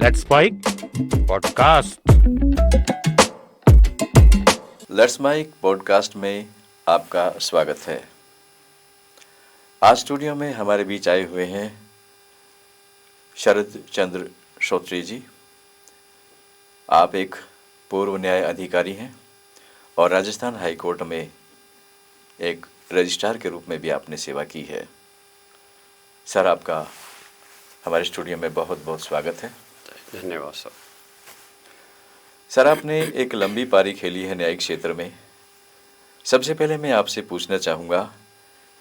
Let's mic podcast. Let's mic podcast में आपका स्वागत है। आज स्टूडियो में हमारे बीच आए हुए हैं शरद चंद्र श्रोत्री जी। आप एक पूर्व न्याय अधिकारी हैं और राजस्थान हाई कोर्ट में एक रजिस्ट्रार के रूप में भी आपने सेवा की है। सर, आपका हमारे स्टूडियो में बहुत बहुत स्वागत है। धन्यवाद सर। सर, आपने एक लंबी पारी खेली है न्यायिक क्षेत्र में। सबसे पहले मैं आपसे पूछना चाहूँगा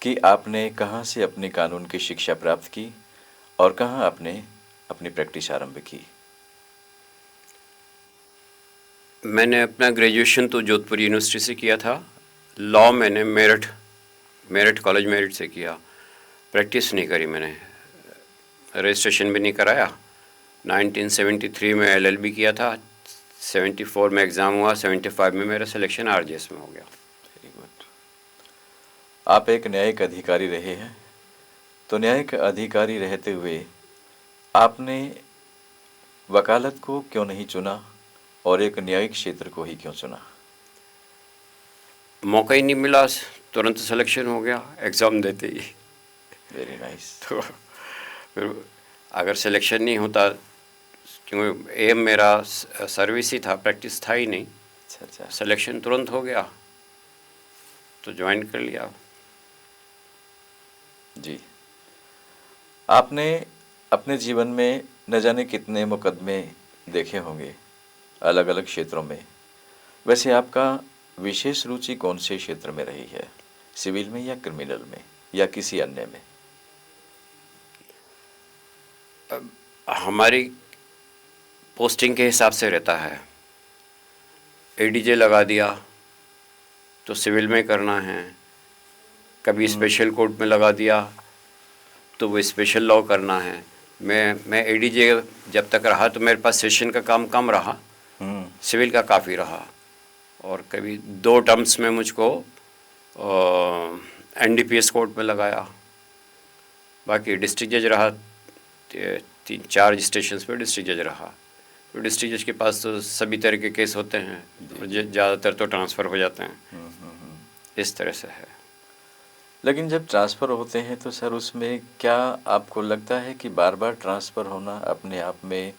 कि आपने कहाँ से अपनी कानून की शिक्षा प्राप्त की और कहाँ आपने अपनी प्रैक्टिस आरंभ की? मैंने अपना ग्रेजुएशन तो जोधपुर यूनिवर्सिटी से किया था। लॉ मैंने मेरठ कॉलेज मेरठ से किया। प्रैक्टिस नहीं करी मैंने, रजिस्ट्रेशन भी नहीं कराया। 1973 में LLB किया था, 74 में एग्ज़ाम हुआ, 75 में मेरा सिलेक्शन RJS में हो गया। Very good. आप एक न्यायिक अधिकारी रहे हैं, तो न्यायिक अधिकारी रहते हुए आपने वकालत को क्यों नहीं चुना और एक न्यायिक क्षेत्र को ही क्यों चुना? मौका ही नहीं मिला, तुरंत सिलेक्शन हो गया एग्ज़ाम देते ही। Very nice. तो फिर अगर सिलेक्शन नहीं होता, क्योंकि एम मेरा सर्विस ही था, प्रैक्टिस था ही नहीं, अच्छा। सिलेक्शन तुरंत हो गया तो ज्वाइन कर लिया। जी, आपने अपने जीवन में न जाने कितने मुकदमे देखे होंगे अलग अलग क्षेत्रों में। वैसे आपका विशेष रुचि कौन से क्षेत्र में रही है, सिविल में या क्रिमिनल में या किसी अन्य में? हमारी पोस्टिंग के हिसाब से रहता है। ADJ लगा दिया तो सिविल में करना है, कभी स्पेशल कोर्ट में लगा दिया तो वो स्पेशल लॉ करना है। मैं ADJ जब तक रहा तो मेरे पास सेशन का काम कम रहा, सिविल का काफ़ी रहा। और कभी 2 टर्म्स में मुझको NDPS कोर्ट में लगाया। बाकी डिस्ट्रिक्ट जज रहा, 3-4 स्टेशंस पे डिस्ट्रिक्ट जज रहा। तो डिस्ट्रिक्ट जज के पास तो सभी तरह के केस होते हैं, ज़्यादातर तो ट्रांसफ़र हो जाते हैं। इस तरह से है। लेकिन जब ट्रांसफ़र होते हैं तो सर, उसमें क्या आपको लगता है कि बार बार ट्रांसफ़र होना अपने आप में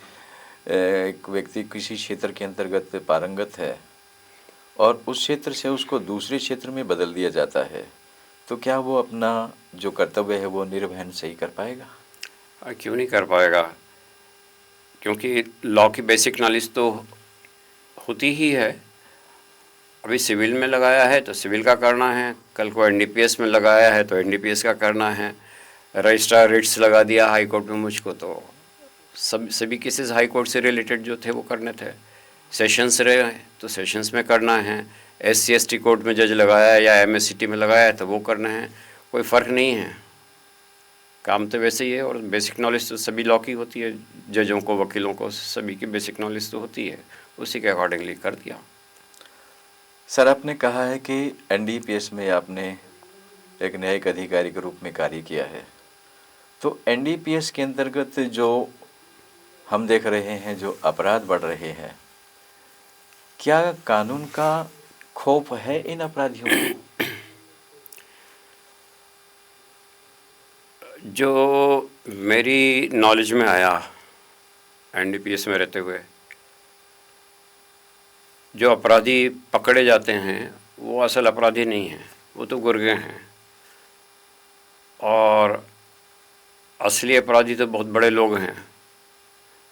एक व्यक्ति किसी क्षेत्र के अंतर्गत पारंगत है और उस क्षेत्र से उसको दूसरे क्षेत्र में बदल दिया जाता है, तो क्या वो अपना जो कर्तव्य है वो निर्वहन सही कर पाएगा? क्यों नहीं कर पाएगा, क्योंकि लॉ की बेसिक नॉलेज तो होती ही है। अभी सिविल में लगाया है तो सिविल का करना है, कल को NDPS में लगाया है तो NDPS का करना है। रजिस्ट्रार रिट्स लगा दिया हाई कोर्ट में मुझको, तो सभी केसेस हाई कोर्ट से रिलेटेड जो थे वो करने थे। सेशंस रहे तो सेशंस में करना है। SC/ST कोर्ट में जज लगाया है या MSCT में लगाया है तो वो करना है। कोई फ़र्क नहीं है, काम तो वैसे ही है। और बेसिक नॉलेज तो सभी लॉ की होती है, जजों को, वकीलों को, सभी की बेसिक नॉलेज तो होती है, उसी के अकॉर्डिंगली कर दिया। सर, आपने कहा है कि NDPS में आपने एक न्यायिक अधिकारी के रूप में कार्य किया है, तो NDPS के अंतर्गत जो हम देख रहे हैं जो अपराध बढ़ रहे हैं, क्या कानून का खौफ है इन अपराधियों को? जो मेरी नॉलेज में आया NDPS में रहते हुए, जो अपराधी पकड़े जाते हैं वो असल अपराधी नहीं हैं, वो तो गुर्गे हैं। और असली अपराधी तो बहुत बड़े लोग हैं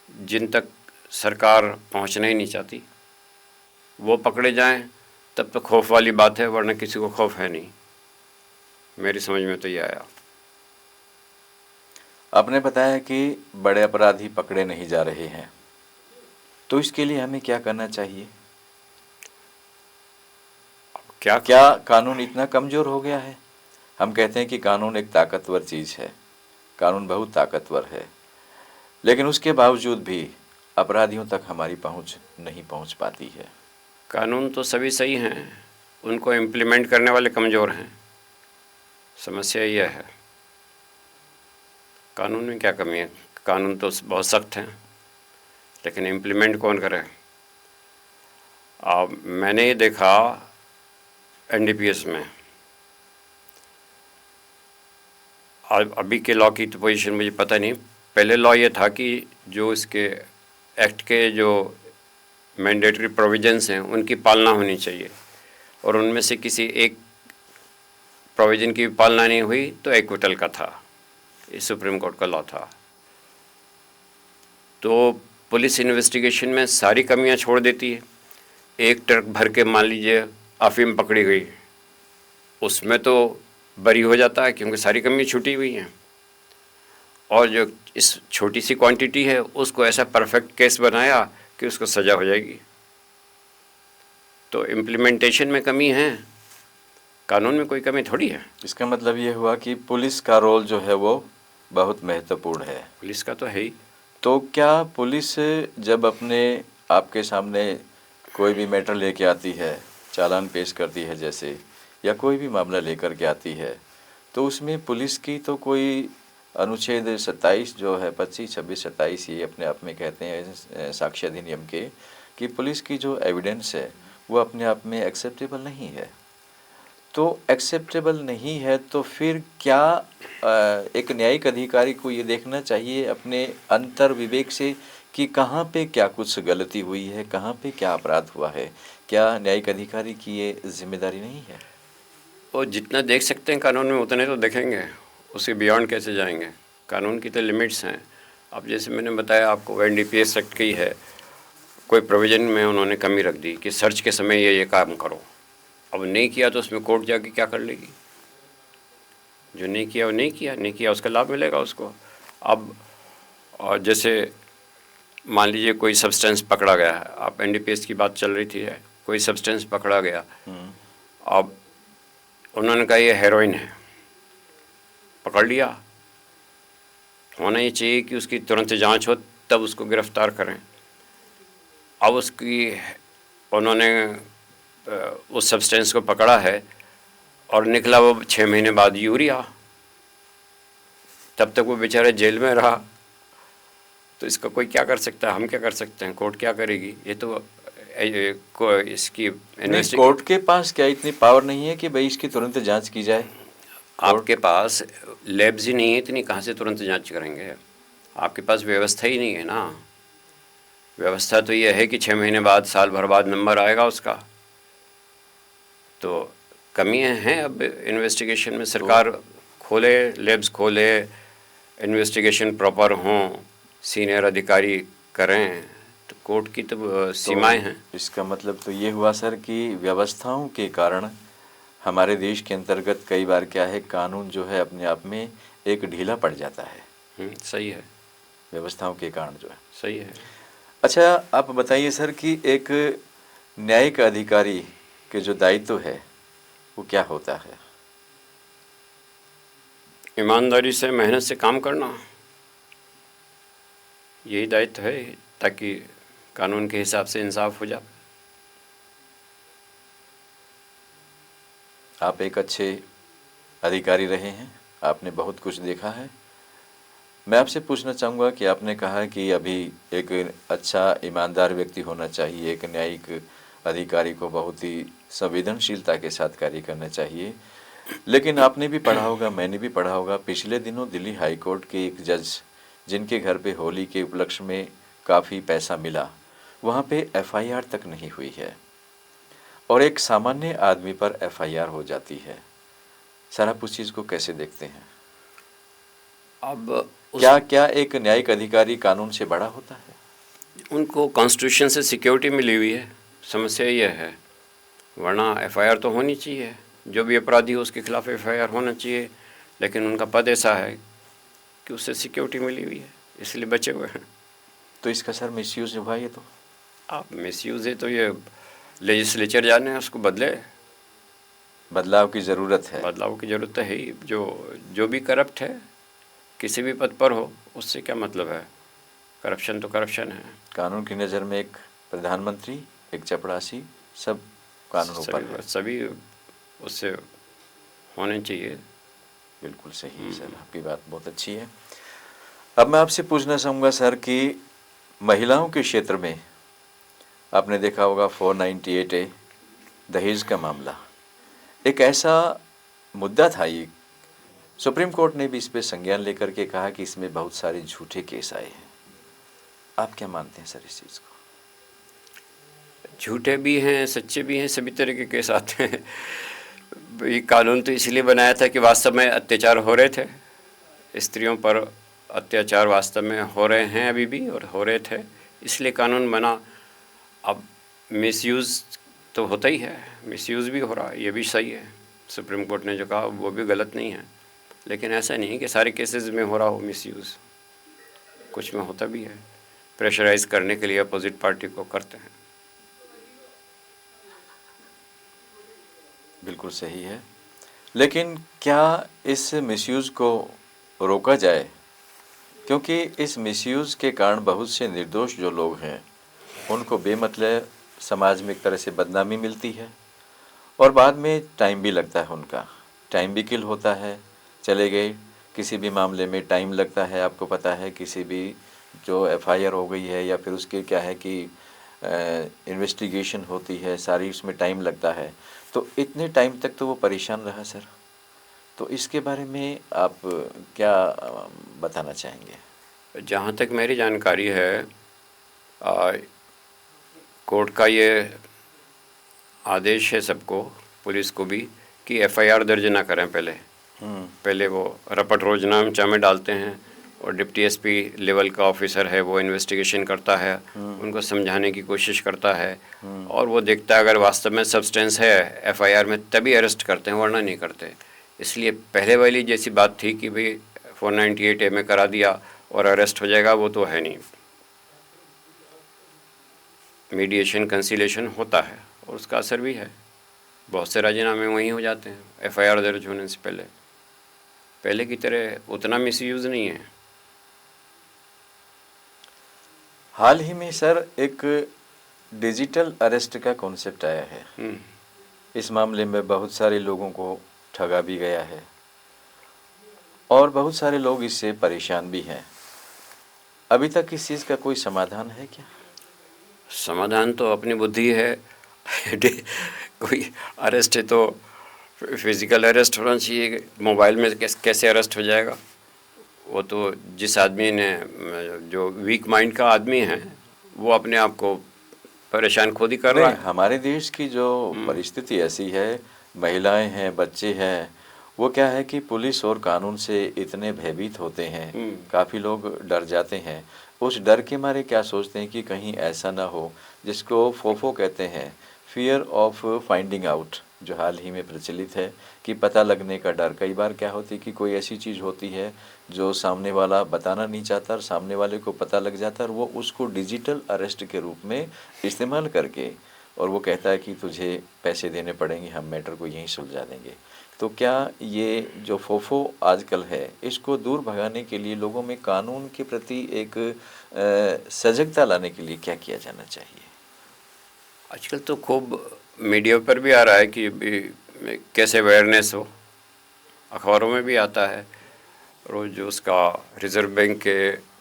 जिन तक सरकार पहुंचना ही नहीं चाहती। वो पकड़े जाएं तब तो खौफ वाली बात है, वरना किसी को खौफ है नहीं। मेरी समझ में तो ये आया। आपने बताया कि बड़े अपराधी पकड़े नहीं जा रहे हैं, तो इसके लिए हमें क्या करना चाहिए? क्या कानून इतना कमज़ोर हो गया है? हम कहते हैं कि कानून एक ताकतवर चीज़ है, कानून बहुत ताकतवर है, लेकिन उसके बावजूद भी अपराधियों तक हमारी पहुंच नहीं पहुंच पाती है। कानून तो सभी सही हैं, उनको इम्प्लीमेंट करने वाले कमज़ोर हैं। समस्या यह है। कानून में क्या कमी है? कानून तो बहुत सख्त हैं। लेकिन इम्प्लीमेंट कौन करे। मैंने ये देखा एनडीपीएस में, अभी के लॉ की तो पोजीशन मुझे पता नहीं। पहले लॉ ये था कि जो इसके एक्ट के जो मैंडेटरी प्रोविजंस हैं उनकी पालना होनी चाहिए, और उनमें से किसी एक प्रोविज़न की पालना नहीं हुई तो एक्विटल का था। ये सुप्रीम कोर्ट का लॉ था। तो पुलिस इन्वेस्टिगेशन में सारी कमियां छोड़ देती है। एक ट्रक भर के मान लीजिए अफीम पकड़ी गई, उसमें तो बरी हो जाता है क्योंकि सारी कमियां छुटी हुई हैं, और जो इस छोटी सी क्वांटिटी है उसको ऐसा परफेक्ट केस बनाया कि उसको सज़ा हो जाएगी। तो इम्प्लीमेंटेशन में कमी है, कानून में कोई कमी थोड़ी है। इसका मतलब ये हुआ कि पुलिस का रोल जो है वो बहुत महत्वपूर्ण है। पुलिस का तो है ही। तो क्या पुलिस जब अपने आपके सामने कोई भी मैटर लेके आती है, चालान पेश करती है जैसे, या कोई भी मामला लेकर के आती है, तो उसमें पुलिस की तो कोई अनुच्छेद 27 जो है 25, 26, 27 ये अपने आप में कहते हैं साक्ष्य अधिनियम के, कि पुलिस की जो एविडेंस है वो अपने आप में एक्सेप्टेबल नहीं है। तो एक्सेप्टेबल नहीं है तो फिर क्या एक न्यायिक अधिकारी को ये देखना चाहिए अपने अंतर विवेक से कि कहाँ पे क्या कुछ गलती हुई है, कहाँ पे क्या अपराध हुआ है? क्या न्यायिक अधिकारी की ये जिम्मेदारी नहीं है? वो जितना देख सकते हैं कानून में उतने तो देखेंगे, उसके बियॉन्ड कैसे जाएंगे। कानून की तो लिमिट्स हैं। अब जैसे मैंने बताया आपको, एनडीपीएस एक्ट की है, कोई प्रोविज़न में उन्होंने कमी रख दी कि सर्च के समय ये काम करो। अब नहीं किया तो उसमें कोर्ट जाके क्या कर लेगी? जो नहीं किया वो नहीं किया, नहीं किया उसका लाभ मिलेगा उसको। अब और जैसे मान लीजिए कोई सब्सटेंस पकड़ा गया है, आप एनडीपीएस की बात चल रही थी, है कोई सब्सटेंस पकड़ा गया, अब उन्होंने कहा ये हेरोइन है, पकड़ लिया, होना ही चाहिए कि उसकी तुरंत जांच हो तब उसको गिरफ्तार करें। अब उसकी उन्होंने उस सब्सटेंस को पकड़ा है और निकला वो 6 महीने बाद यूरिया, तब तक वो बेचारा जेल में रहा। तो इसका कोई क्या कर सकता है? हम क्या कर सकते हैं? कोर्ट क्या करेगी? ये तो इसकी कोर्ट के पास क्या इतनी पावर नहीं है कि भाई इसकी तुरंत जांच की जाए? आपके पास लैब्स ही नहीं है इतनी, कहाँ से तुरंत जांच करेंगे? आपके पास व्यवस्था ही नहीं है ना। व्यवस्था तो ये है कि 6 महीने बाद, साल भर बाद नंबर आएगा उसका। तो कमियां हैं अब इन्वेस्टिगेशन में। सरकार खोले, लैब्स खोले, इन्वेस्टिगेशन प्रॉपर हों, सीनियर अधिकारी करें, तो कोर्ट की तो सीमाएं हैं। इसका मतलब तो ये हुआ सर कि व्यवस्थाओं के कारण हमारे देश के अंतर्गत कई बार क्या है, कानून जो है अपने आप में एक ढीला पड़ जाता है। सही है, व्यवस्थाओं के कारण जो है। सही है। अच्छा, आप बताइए सर कि एक न्यायिक अधिकारी के जो दायित्व है वो क्या होता है? ईमानदारी से, मेहनत से काम करना, यही दायित्व है, ताकि कानून के हिसाब से इंसाफ हो जाए। आप एक अच्छे अधिकारी रहे हैं, आपने बहुत कुछ देखा है। मैं आपसे पूछना चाहूँगा कि आपने कहा कि अभी एक अच्छा ईमानदार व्यक्ति होना चाहिए, एक न्यायिक अधिकारी को बहुत ही संवेदनशीलता के साथ कार्य करना चाहिए, लेकिन आपने भी पढ़ा होगा, मैंने भी पढ़ा होगा, पिछले दिनों दिल्ली हाई कोर्ट के एक जज जिनके घर पे होली के उपलक्ष्य में काफ़ी पैसा मिला, वहाँ पे एफआईआर तक नहीं हुई है और एक सामान्य आदमी पर एफआईआर हो जाती है। सर, आप उस चीज़ को कैसे देखते हैं? अब क्या एक न्यायिक अधिकारी कानून से बड़ा होता है? उनको कॉन्स्टिट्यूशन से सिक्योरिटी मिली हुई है, समस्या ये है। वरना एफआईआर तो होनी चाहिए, जो भी अपराधी हो उसके खिलाफ एफआईआर होना चाहिए, लेकिन उनका पद ऐसा है कि उससे सिक्योरिटी मिली हुई है, इसलिए बचे हुए हैं। तो इसका सर मिसयूज हुआ ये तो? आप मिसयूज़ है तो ये लेजिस्लेचर जाने उसको बदले। बदलाव की ज़रूरत है। बदलाव की ज़रूरत तो है ही। जो भी करप्ट है, किसी भी पद पर हो, उससे क्या मतलब है? करप्शन तो करप्शन है। कानून की नज़र में एक प्रधानमंत्री, एक चपरासी, सब कानून ऊपर है। सभी उससे होने चाहिए। बिल्कुल सही है सर, आपकी बात बहुत अच्छी है। अब मैं आपसे पूछना चाहूँगा सर कि महिलाओं के क्षेत्र में आपने देखा होगा 498A दहेज का मामला एक ऐसा मुद्दा था। ये सुप्रीम कोर्ट ने भी इस पे संज्ञान लेकर के कहा कि इसमें बहुत सारे झूठे केस आए हैं। आप क्या मानते हैं सर इस चीज़ को? झूठे भी हैं, सच्चे भी हैं, सभी तरह के केस आते हैं। ये कानून तो इसलिए बनाया था कि वास्तव में अत्याचार हो रहे थे, स्त्रियों पर अत्याचार वास्तव में हो रहे हैं अभी भी और हो रहे थे, इसलिए कानून बना। अब मिसयूज़ तो होता ही है, मिसयूज़ भी हो रहा है, ये भी सही है। सुप्रीम कोर्ट ने जो कहा वो भी गलत नहीं है, लेकिन ऐसा नहीं कि सारे केसेस में हो रहा हो मिसयूज़, कुछ में होता भी है। प्रेशराइज करने के लिए अपोजिट पार्टी को करते हैं। बिल्कुल सही है, लेकिन क्या इस मिसयूज़ को रोका जाए? क्योंकि इस मिसयूज़ के कारण बहुत से निर्दोष जो लोग हैं उनको बेमतलब समाज में एक तरह से बदनामी मिलती है और बाद में टाइम भी लगता है, उनका टाइम भी किल होता है। चले गए, किसी भी मामले में टाइम लगता है, आपको पता है किसी भी जो एफआईआर हो गई है या फिर उसके क्या है कि इन्वेस्टिगेशन होती है सारी, उसमें टाइम लगता है। तो इतने टाइम तक तो वो परेशान रहा सर, तो इसके बारे में आप क्या बताना चाहेंगे? जहाँ तक मेरी जानकारी है, कोर्ट का ये आदेश है सबको, पुलिस को भी, कि एफआईआर दर्ज ना करें पहले वो रपट रोजनामचा में डालते हैं और डिप्टी एसपी लेवल का ऑफिसर है वो इन्वेस्टिगेशन करता है, उनको समझाने की कोशिश करता है और वो देखता है अगर वास्तव में सब्सटेंस है एफआईआर में तभी अरेस्ट करते हैं, वरना नहीं करते। इसलिए पहले वाली जैसी बात थी कि भाई 498A में करा दिया और अरेस्ट हो जाएगा, वो तो है नहीं। मीडिएशन कंसीलेशन होता है और उसका असर भी है, बहुत से राजीनामे वहीं हो जाते हैं एफआईआर दर्ज होने से पहले की तरह उतना मिसयूज़ नहीं है। हाल ही में सर एक डिजिटल अरेस्ट का कॉन्सेप्ट आया है। इस मामले में बहुत सारे लोगों को ठगा भी गया है और बहुत सारे लोग इससे परेशान भी हैं। अभी तक इस चीज़ का कोई समाधान है क्या? समाधान तो अपनी बुद्धि है। कोई अरेस्ट है तो फिज़िकल अरेस्ट होना चाहिए, मोबाइल में कैसे अरेस्ट हो जाएगा? वो तो जिस आदमी ने, जो वीक माइंड का आदमी है, वो अपने आप को परेशान खुद ही कर रहा है। हमारे देश की जो परिस्थिति ऐसी है, महिलाएं हैं, बच्चे हैं, वो क्या है कि पुलिस और कानून से इतने भयभीत होते हैं, काफ़ी लोग डर जाते हैं। उस डर के मारे क्या सोचते हैं कि कहीं ऐसा ना हो, जिसको फोफो कहते हैं, फियर ऑफ फाइंडिंग आउट, जो हाल ही में प्रचलित है कि पता लगने का डर। कई बार क्या होती है कि कोई ऐसी चीज़ होती है जो सामने वाला बताना नहीं चाहता और सामने वाले को पता लग जाता है और वो उसको डिजिटल अरेस्ट के रूप में इस्तेमाल करके और वो कहता है कि तुझे पैसे देने पड़ेंगे, हम मैटर को यहीं सुलझा देंगे। तो क्या ये जो फोफो आजकल है, इसको दूर भगाने के लिए लोगों में कानून के प्रति एक सजगता लाने के लिए क्या किया जाना चाहिए? आजकल तो खूब मीडिया पर भी आ रहा है कि कैसे अवेयरनेस हो, अखबारों में भी आता है रोज़। उसका रिज़र्व बैंक के,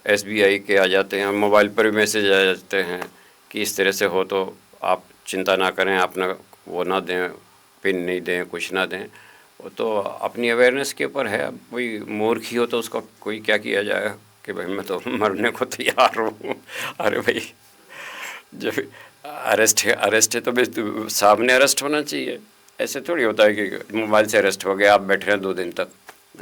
एसबीआई के आ जाते हैं, मोबाइल पर भी मैसेज आ जाते हैं कि इस तरह से हो तो आप चिंता ना करें, आप ना वो ना दें, पिन नहीं दें, कुछ ना दें। वो तो अपनी अवेयरनेस के ऊपर है। अब कोई मूर्ख ही हो तो उसका कोई क्या किया जाए कि भाई मैं तो मरने को तैयार हूँ। अरे भाई, जब अरेस्ट है तो भाई सामने अरेस्ट होना चाहिए। ऐसे थोड़ी होता है कि मोबाइल से अरेस्ट हो गया, आप बैठे हैं 2 दिन तक।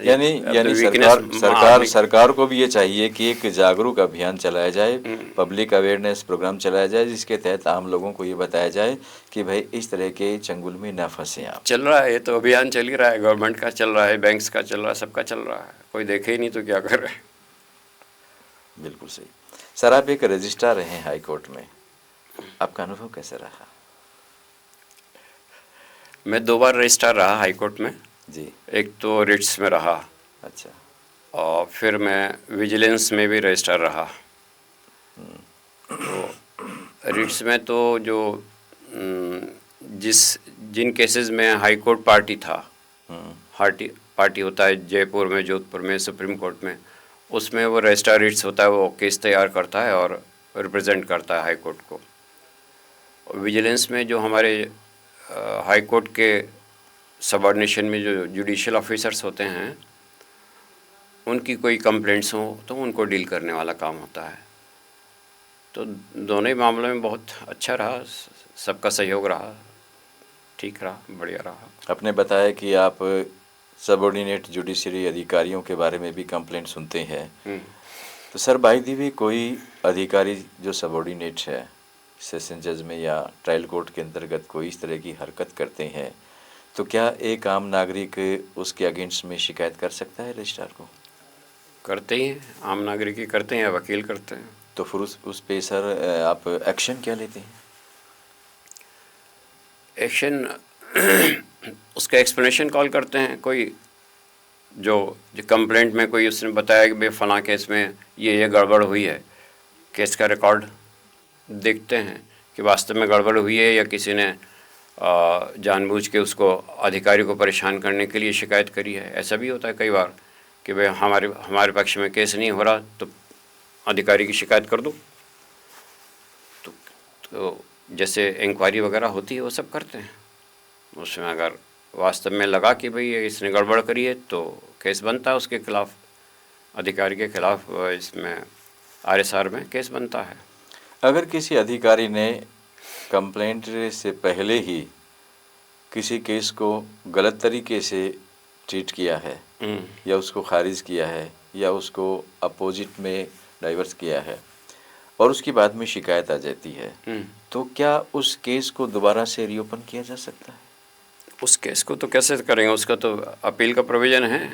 यानी सरकार को भी ये चाहिए कि एक जागरूक अभियान चलाया जाए, पब्लिक अवेयरनेस प्रोग्राम चलाया जाए, जिसके तहत आम लोगों को ये बताया जाए कि भाई इस तरह के चंगुल में ना फंसे आप। चल रहा है, ये तो अभियान चल ही रहा है, गवर्नमेंट का चल रहा है, बैंक्स का चल रहा है, सबका चल रहा है। कोई देखे ही नहीं तो क्या कर रहे हैं। बिल्कुल सही। सर, आप एक रजिस्ट्रार रहे हाई कोर्ट में, आपका अनुभव कैसा रहा? मैं 2 बार रजिस्ट्रार रहा हाई कोर्ट में जी। एक तो रिट्स में रहा। अच्छा। और फिर मैं विजिलेंस में भी रजिस्ट्रार रहा। तो रिट्स में तो जो जिन केसेस में हाई कोर्ट पार्टी था, पार्टी होता है जयपुर में, जोधपुर में, सुप्रीम कोर्ट में, उसमें वो रजिस्ट्रार रिट्स होता है, वो केस तैयार करता है और रिप्रेजेंट करता है हाई कोर्ट को। और विजिलेंस में जो हमारे हाई कोर्ट के सबऑर्डिनेशन में जो जुडिशियल ऑफिसर्स होते हैं, उनकी कोई कंप्लेंट्स हो तो उनको डील करने वाला काम होता है। तो दोनों ही मामलों में बहुत अच्छा रहा, सबका सहयोग रहा, ठीक रहा, बढ़िया रहा। आपने बताया कि आप सबऑर्डिनेट जुडिशरी अधिकारियों के बारे में भी कंप्लेंट सुनते हैं। तो सर, बाई दी वे कोई अधिकारी जो सबऑर्डिनेट है सेशन जज में या ट्रायल कोर्ट के अंतर्गत कोई इस तरह की हरकत करते हैं, तो क्या एक आम नागरिक उसके अगेंस्ट में शिकायत कर सकता है रजिस्ट्रार को? करते ही हैं, आम नागरिक ही करते हैं, वकील करते हैं। तो फिर उस पे सर आप एक्शन क्या लेते हैं? एक्शन उसका एक्सप्लेनेशन कॉल करते हैं। कोई जो कंप्लेंट में कोई उसने बताया कि भाई फलां केस में ये गड़बड़ हुई है, केस का रिकॉर्ड देखते हैं कि वास्तव में गड़बड़ हुई है या किसी ने जानबूझ के उसको अधिकारी को परेशान करने के लिए शिकायत करी है। ऐसा भी होता है कई बार कि भाई हमारे पक्ष में केस नहीं हो रहा तो अधिकारी की शिकायत कर दो। तो जैसे इंक्वायरी वगैरह होती है वो सब करते हैं। उसमें अगर वास्तव में लगा कि भाई इसने गड़बड़ करी है तो केस बनता है उसके खिलाफ, अधिकारी के खिलाफ इसमें RSR में केस बनता है। अगर किसी अधिकारी ने कंप्लेंट से पहले ही किसी केस को गलत तरीके से ट्रीट किया है या उसको खारिज किया है या उसको अपोजिट में डाइवर्स किया है और उसके बाद में शिकायत आ जाती है, तो क्या उस केस को दोबारा से रीओपन किया जा सकता है? उस केस को तो कैसे करेंगे, उसका तो अपील का प्रोविज़न है।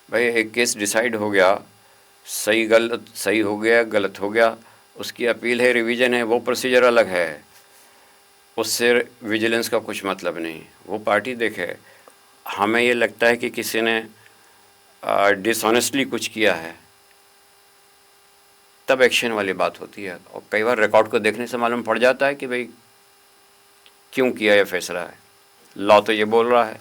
भाई एक केस डिसाइड हो गया, सही हो गया, गलत हो गया, उसकी अपील है, रिवीजन है, वो प्रोसीजर अलग है। उससे विजिलेंस का कुछ मतलब नहीं, वो पार्टी देखे। हमें ये लगता है कि किसी ने डिसऑनेस्टली कुछ किया है तब एक्शन वाली बात होती है। और कई बार रिकॉर्ड को देखने से मालूम पड़ जाता है कि भाई क्यों किया ये फैसला है। लॉ तो ये बोल रहा है,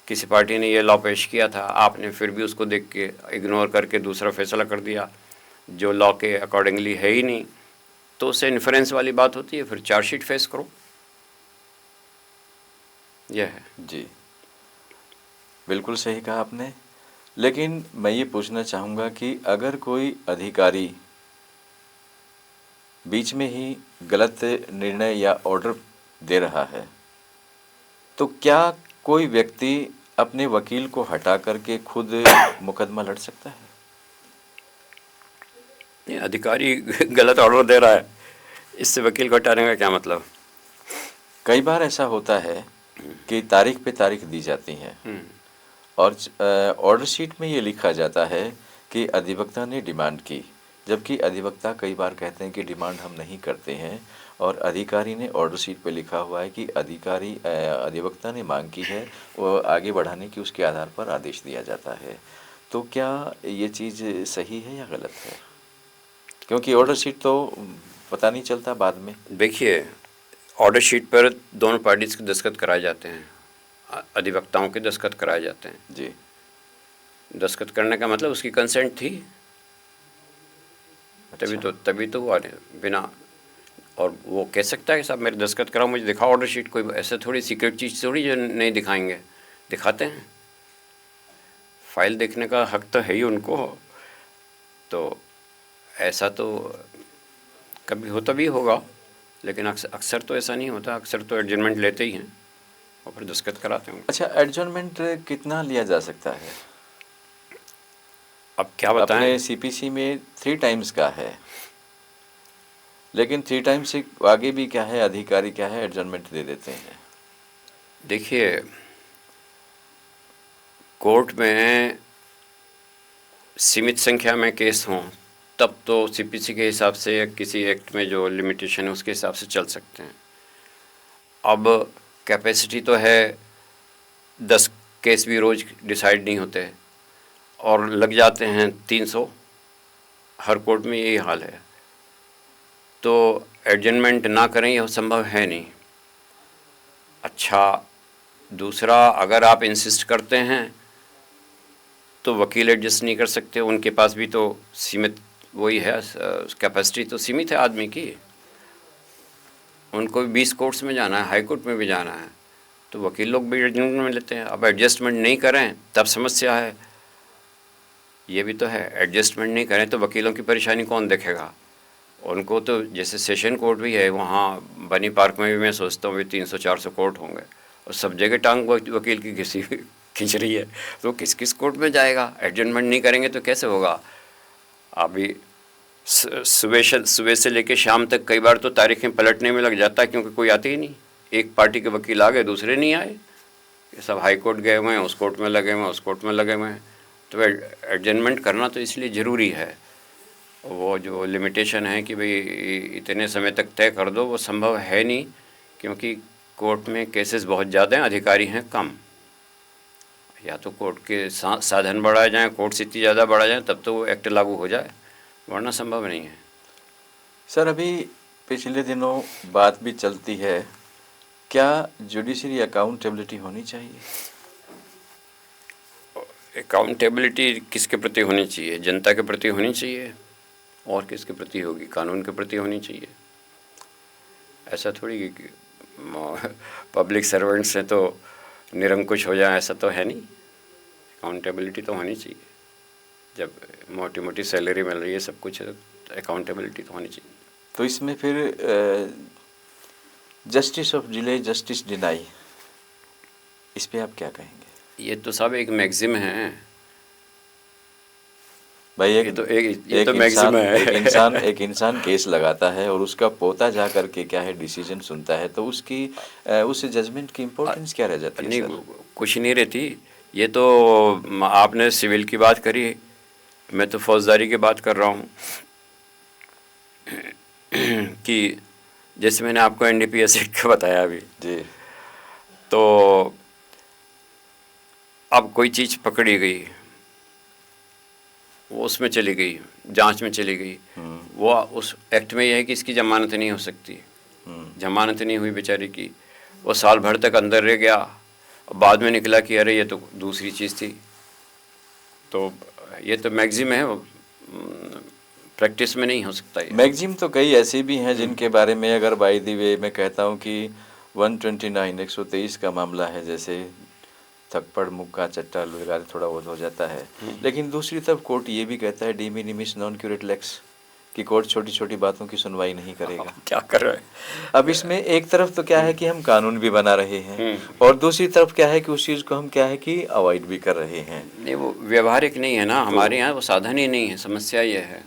किसी पार्टी ने ये लॉ पेश किया था, आपने फिर भी उसको देख के इग्नोर करके दूसरा फैसला कर दिया जो लॉ के अकॉर्डिंगली है ही नहीं, तो उससे इन्फ्रेंस वाली बात होती है। फिर चार्जशीट फेस करो, यह है। जी, बिल्कुल सही कहा आपने। लेकिन मैं ये पूछना चाहूँगा कि अगर कोई अधिकारी बीच में ही गलत निर्णय या ऑर्डर दे रहा है, तो क्या कोई व्यक्ति अपने वकील को हटा करके खुद मुकदमा लड़ सकता है? ये अधिकारी गलत ऑर्डर दे रहा है, इससे वकील को हटाने का क्या मतलब? कई बार ऐसा होता है कि तारीख पे तारीख दी जाती है और ऑर्डर शीट में ये लिखा जाता है कि अधिवक्ता ने डिमांड की, जबकि अधिवक्ता कई बार कहते हैं कि डिमांड हम नहीं करते हैं और अधिकारी ने ऑर्डर शीट पे लिखा हुआ है कि अधिवक्ता ने मांग की है, वो आगे बढ़ाने की उसके आधार पर आदेश दिया जाता है। तो क्या ये चीज़ सही है या गलत है? क्योंकि ऑर्डर शीट तो पता नहीं चलता बाद में। देखिए, ऑर्डर शीट पर दोनों पार्टीज के दस्तखत कराए जाते हैं, अधिवक्ताओं के दस्तखत कराए जाते हैं। जी, दस्तखत करने का मतलब उसकी कंसेंट थी, तभी तो वो बिना, और वो कह सकता है कि साहब मेरे दस्तखत कराओ, मुझे दिखाओ ऑर्डर शीट। कोई ऐसा थोड़ी सीक्रेट चीज़ थोड़ी जो नहीं दिखाएंगे, दिखाते हैं। फाइल देखने का हक तो है ही उनको। तो ऐसा तो कभी होता भी होगा, लेकिन अक्सर तो ऐसा नहीं होता। अक्सर तो एडजमेंट लेते ही हैं और फिर दस्तखत कराते हैं। अच्छा, एडजमेंट कितना लिया जा सकता है? अब क्या बताएं? अपने CPC में 3 टाइम्स का है, लेकिन 3 टाइम्स से आगे भी क्या है, अधिकारी क्या है एडजमेंट दे देते हैं। देखिए, कोर्ट में सीमित संख्या में केस हों तब तो CPC के हिसाब से या किसी एक्ट में जो लिमिटेशन है उसके हिसाब से चल सकते हैं। अब कैपेसिटी तो है, 10 केस भी रोज़ डिसाइड नहीं होते और लग जाते हैं 300, हर कोर्ट में यही हाल है। तो एडजमेंट ना करें यह संभव है नहीं। अच्छा, दूसरा, अगर आप इंसिस्ट करते हैं तो वकील एडजस्ट नहीं कर सकते, उनके पास भी तो सीमित वही है, कैपेसिटी तो सीमित है आदमी की। उनको भी 20 कोर्ट्स में जाना है, हाई कोर्ट में भी जाना है, तो वकील लोग भी एडजस्टमेंट में लेते हैं। अब एडजस्टमेंट नहीं करें तब समस्या है, ये भी तो है। एडजस्टमेंट नहीं करें तो वकीलों की परेशानी कौन देखेगा? उनको तो जैसे सेशन कोर्ट भी है, वहाँ बनी पार्क में भी मैं सोचता हूँ भी 300-400 कोर्ट होंगे, और सब जगह टांग वकील की खींच रही है, तो किस किस कोर्ट में जाएगा? एडजस्टमेंट नहीं करेंगे तो कैसे होगा? अभी सुबह से लेकर शाम तक कई बार तो तारीखें पलटने में लग जाता है, क्योंकि कोई आते ही नहीं। एक पार्टी के वकील आ गए, दूसरे नहीं आए, ये सब हाई कोर्ट गए हुए हैं, उस कोर्ट में लगे हुए हैं, उस कोर्ट में लगे हुए हैं। तो एडजस्टमेंट करना तो इसलिए ज़रूरी है। वो जो लिमिटेशन है कि भाई इतने समय तक तय कर दो, वो संभव है नहीं, क्योंकि कोर्ट में केसेस बहुत ज़्यादा हैं, अधिकारी हैं कम। या तो कोर्ट के साधन बढ़ाए जाएं, कोर्ट इतनी ज़्यादा बढ़ा जाए तब तो वो एक्ट लागू हो जाए, वरना संभव नहीं है। सर, अभी पिछले दिनों बात भी चलती है, क्या जुडिशरी अकाउंटेबिलिटी होनी चाहिए? अकाउंटेबिलिटी किसके प्रति होनी चाहिए? जनता के प्रति होनी चाहिए, और किसके प्रति होगी? कानून के प्रति होनी चाहिए। ऐसा थोड़ी कि पब्लिक सर्वेंट्स हैं तो निरंकुश हो जाए, ऐसा तो है नहीं। अकाउंटेबिलिटी तो होनी चाहिए। जब मोटी मोटी सैलरी मिल रही है, सब कुछ, अकाउंटेबिलिटी तो होनी चाहिए। तो इसमें फिर justice of delay justice deny, इस पे आप क्या कहेंगे? ये तो सब एक मैक्सिम है भाई। ये तो मैक्सिम है। एक इंसान केस लगाता है और उसका पोता जा करके क्या है डिसीजन सुनता है, तो उसकी उस जजमेंट की इम्पोर्टेंस क्या रह जाती है? नहीं, सर, कुछ नहीं रहती। ये तो आपने सिविल की बात करी, मैं तो फौजदारी की बात कर रहा हूँ। कि जैसे मैंने आपको NDPS एक्ट का बताया अभी जी, तो अब कोई चीज़ पकड़ी गई, वो उसमें चली गई, जांच में चली गई, वो उस एक्ट में यह है कि इसकी जमानत नहीं हो सकती। जमानत नहीं हुई बेचारी की, वो साल भर तक अंदर रह गया, बाद में निकला कि अरे ये तो दूसरी चीज़ थी। तो ये तो मैक्सिम है, प्रैक्टिस में नहीं हो सकता ये। मैगजीम तो कई ऐसे भी हैं जिनके बारे में अगर बाय द वे मैं कहता हूँ कि 123 का मामला है, जैसे थप्पड़ मुक्का चट्टा वगैरह थोड़ा बहुत हो जाता है, लेकिन दूसरी तरफ कोर्ट ये भी कहता है डी मिनिमिस नॉन क्यूरेट लेक्स, कि कोर्ट छोटी छोटी बातों की सुनवाई नहीं करेगा। क्या कर रहा है? अब इसमें एक तरफ तो क्या है कि हम कानून भी बना रहे हैं, और दूसरी तरफ क्या है कि उस चीज़ को हम क्या है कि अवॉइड भी कर रहे हैं। नहीं, वो व्यवहारिक नहीं है ना, हमारे यहाँ वो साधन ही नहीं है। समस्या ये है,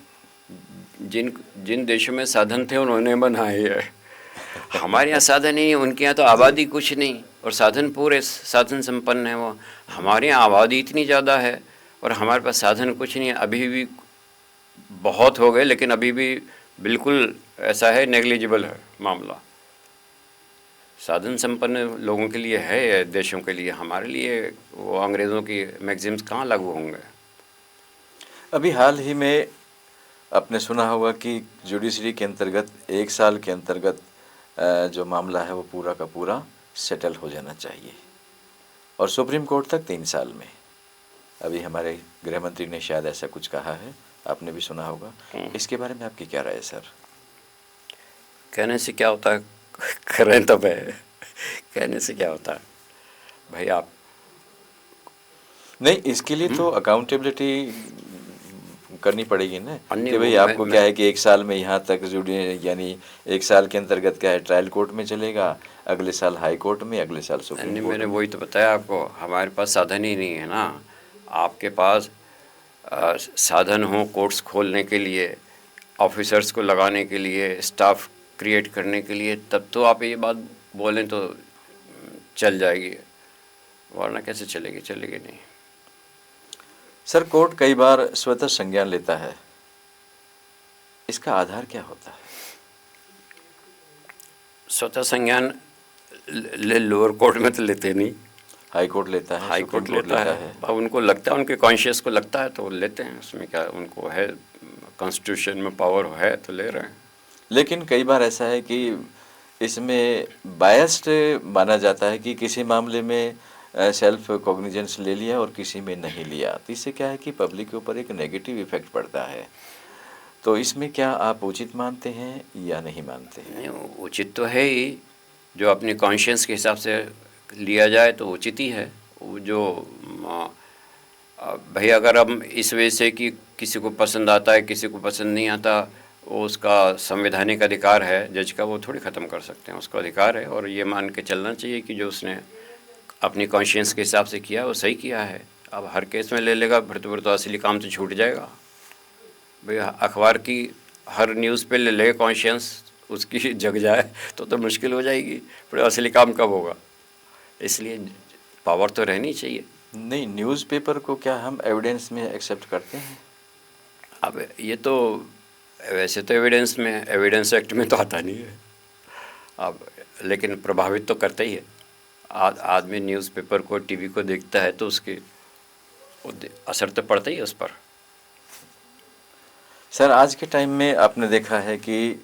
जिन देशों में साधन थे उन्होंने बनाए है, हमारे यहाँ साधन ही, उनके यहाँ तो आबादी कुछ नहीं और साधन पूरे साधन संपन्न है। वो हमारे यहाँ आबादी इतनी ज़्यादा है और हमारे पास साधन कुछ नहीं है। अभी भी बहुत हो गए, लेकिन अभी भी बिल्कुल ऐसा है, नेग्लिजिबल है मामला। साधन संपन्न लोगों के लिए है, देशों के लिए, हमारे लिए वो अंग्रेज़ों की मैगजीम्स कहाँ लागू होंगे? अभी हाल ही में आपने सुना होगा कि जुडिशरी के अंतर्गत 1 साल के अंतर्गत जो मामला है वो पूरा का पूरा सेटल हो जाना चाहिए, और सुप्रीम कोर्ट तक 3 साल में। अभी हमारे गृह मंत्री ने शायद ऐसा कुछ कहा है, आपने भी सुना होगा। इसके बारे में आपकी क्या राय है सर? कहने से क्या होता है, करें तब है। कहने से क्या होता है भाई? आप नहीं, इसके लिए तो अकाउंटेबिलिटी करनी पड़ेगी ना, अन्य कि भाई वो आपको क्या है कि 1 साल में यहाँ तक यानी 1 साल के अंतर्गत क्या है ट्रायल कोर्ट में चलेगा, अगले साल हाई कोर्ट में, अगले साल सुप्रीम कोर्ट मैंने में। वही तो बताया आपको, हमारे पास साधन ही नहीं है ना। आपके पास साधन हो कोर्ट्स खोलने के लिए, ऑफिसर्स को लगाने के लिए, स्टाफ क्रिएट करने के लिए, तब तो आप ये बात बोलें तो चल जाएगी, वरना कैसे चलेगी? चलेगी नहीं। सर, कोर्ट कई बार स्वतः संज्ञान लेता है, इसका आधार क्या होता है? स्वतः संज्ञान लोअर कोर्ट में तो लेते नहीं, हाई कोर्ट लेता है, हाई सुप्रीम कोर्ट लेता है। अब उनको लगता है, उनके कॉन्शियस को लगता है तो लेते हैं, उसमें क्या, उनको है कॉन्स्टिट्यूशन में पावर है तो ले रहे हैं। लेकिन कई बार ऐसा है कि इसमें बायस्ड माना जाता है कि किसी मामले में सेल्फ कॉग्निजेंस ले लिया और किसी में नहीं लिया, तो इससे क्या है कि पब्लिक के ऊपर एक नेगेटिव इफेक्ट पड़ता है। तो इसमें क्या आप उचित मानते हैं या नहीं मानते हैं? नहीं, उचित तो है ही, जो अपने कॉन्शियस के हिसाब से लिया जाए तो उचित ही है। वो जो भाई अगर हम इस वजह से कि किसी को पसंद आता है किसी को पसंद नहीं आता, वो उसका संवैधानिक अधिकार है जज का, वो थोड़ी ख़त्म कर सकते हैं, उसका अधिकार है। और ये मान के चलना चाहिए कि जो उसने अपनी कॉन्शियस के हिसाब से किया वो सही किया है। अब हर केस में ले लेगा फिर तो असली काम तो छूट जाएगा। भाई अखबार की हर न्यूज़ पे ले ले कॉन्शियस उसकी जग जाए तो मुश्किल हो जाएगी, फिर असली काम कब होगा। इसलिए पावर तो रहनी चाहिए। नहीं, न्यूज़पेपर को क्या हम एविडेंस में एक्सेप्ट करते हैं? अब ये तो वैसे तो एविडेंस एक्ट में तो आता नहीं है। अब लेकिन प्रभावित तो करता ही है। आदमी न्यूज़पेपर को टीवी को देखता है तो उसके असर तो पड़ता ही है उस पर। सर, आज के टाइम में आपने देखा है कि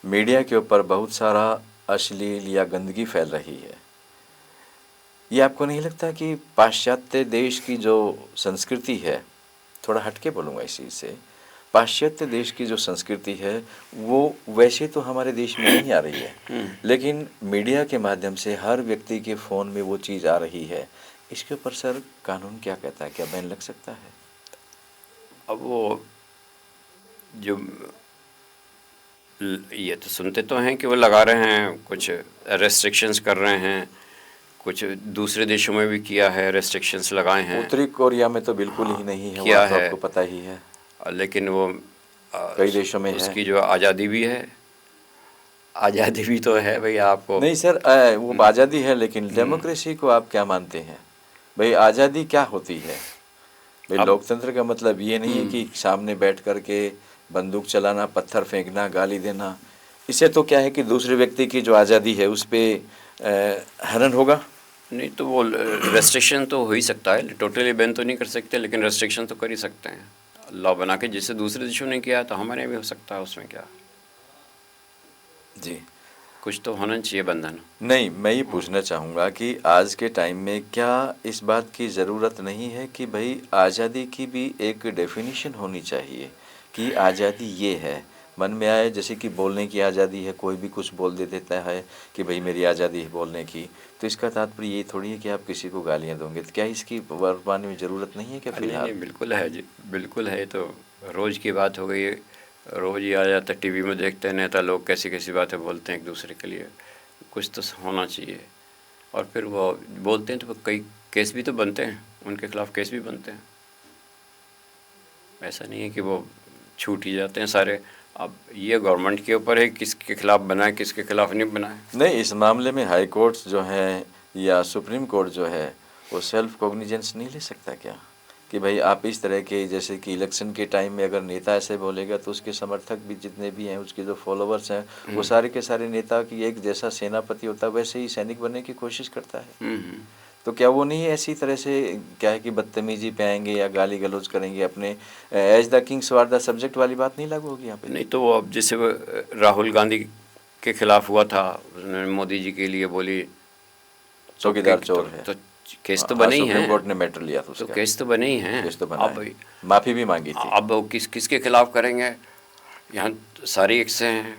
मीडिया के ऊपर बहुत सारा अश्लील या गंदगी फैल रही है। ये आपको नहीं लगता कि पाश्चात्य देश की जो संस्कृति है, थोड़ा हटके बोलूँगा इस चीज़ से, पाश्चात्य देश की जो संस्कृति है वो वैसे तो हमारे देश में नहीं आ रही है, लेकिन मीडिया के माध्यम से हर व्यक्ति के फ़ोन में वो चीज़ आ रही है। इसके ऊपर सर कानून क्या कहता है, क्या बैन लग सकता है? अब वो जो ये तो सुनते तो हैं कि वो लगा रहे हैं, कुछ रेस्ट्रिक्शंस कर रहे हैं, कुछ दूसरे देशों में भी किया है, रेस्ट्रिक्शंस लगाए हैं। उत्तरी कोरिया में तो बिल्कुल ही नहीं है, किया वो तो है, आपको पता ही है। लेकिन वो कई देशों में है। उसकी जो आज़ादी भी है, आज़ादी भी तो है भाई आपको। नहीं सर, वो आज़ादी है, लेकिन डेमोक्रेसी को आप क्या मानते हैं? भाई आज़ादी क्या होती है? भाई लोकतंत्र का मतलब ये नहीं है कि सामने बैठ कर के बंदूक चलाना, पत्थर फेंकना, गाली देना। इससे तो क्या है कि दूसरे व्यक्ति की जो आज़ादी है उस पर हनन होगा। नहीं तो वो रेस्ट्रिक्शन तो हो ही सकता है, टोटली बैन तो नहीं कर सकते, लेकिन रेस्ट्रिक्शन तो कर ही सकते हैं लॉ बना के। जिससे दूसरे देशों ने किया तो हमारे यहाँ भी हो सकता है, उसमें क्या जी। कुछ तो होना चाहिए बंधन। नहीं, मैं ये पूछना चाहूँगा कि आज के टाइम में क्या इस बात की ज़रूरत नहीं है कि भाई आज़ादी की भी एक डेफिनेशन होनी चाहिए कि आज़ादी ये है, मन में आए, जैसे कि बोलने की आज़ादी है, कोई भी कुछ बोल दे देता है कि भाई मेरी आज़ादी है बोलने की, तो इसका तात्पर्य ये थोड़ी है कि आप किसी को गालियाँ दोगे। तो क्या इसकी वर्तमान में ज़रूरत नहीं है क्या नहीं फिलहाल? नहीं, बिल्कुल है जी, बिल्कुल है। तो रोज़ की बात हो गई, रोज़ ही आ जाता है टीवी में, देखते हैं नेता लोग कैसी कैसी बातें बोलते हैं एक दूसरे के लिए। कुछ तो होना चाहिए। और फिर वो बोलते हैं तो कई केस भी तो बनते हैं, उनके खिलाफ केस भी बनते हैं। ऐसा नहीं है कि वो छूट ही जाते हैं सारे। अब ये गवर्नमेंट के ऊपर है किसके खिलाफ बनाए किसके खिलाफ नहीं बनाए। नहीं, इस मामले में हाई कोर्ट्स जो हैं या सुप्रीम कोर्ट जो है वो सेल्फ कॉग्निजेंस नहीं ले सकता क्या कि भाई आप इस तरह के, जैसे कि इलेक्शन के टाइम में अगर नेता ऐसे बोलेगा तो उसके समर्थक भी जितने भी हैं, उसके जो फॉलोवर्स हैं, वो सारे के सारे नेता की एक जैसा सेनापति होता है वैसे ही सैनिक बनने की कोशिश करता है। तो क्या वो नहीं ऐसी तरह से क्या है कि बदतमीजी पे आएंगे या गाली गलौज करेंगे, अपने as the kings are the subject वाली बात नहीं लागू होगी यहाँ पे? नहीं तो वो अब जैसे वो राहुल गांधी के खिलाफ हुआ था, उन्होंने मोदी जी के लिए बोली चौकीदार चोर है, तो केस तो हाँ, बने ही सुप्रीम हैं। कोर्ट ने मैटर लिया था तो उसका। केस तो बने ही हैं। केस तो बना अब है, माफ़ी भी मांगी थी। अब वो किसके खिलाफ करेंगे? यहाँ सारी एक से हैं,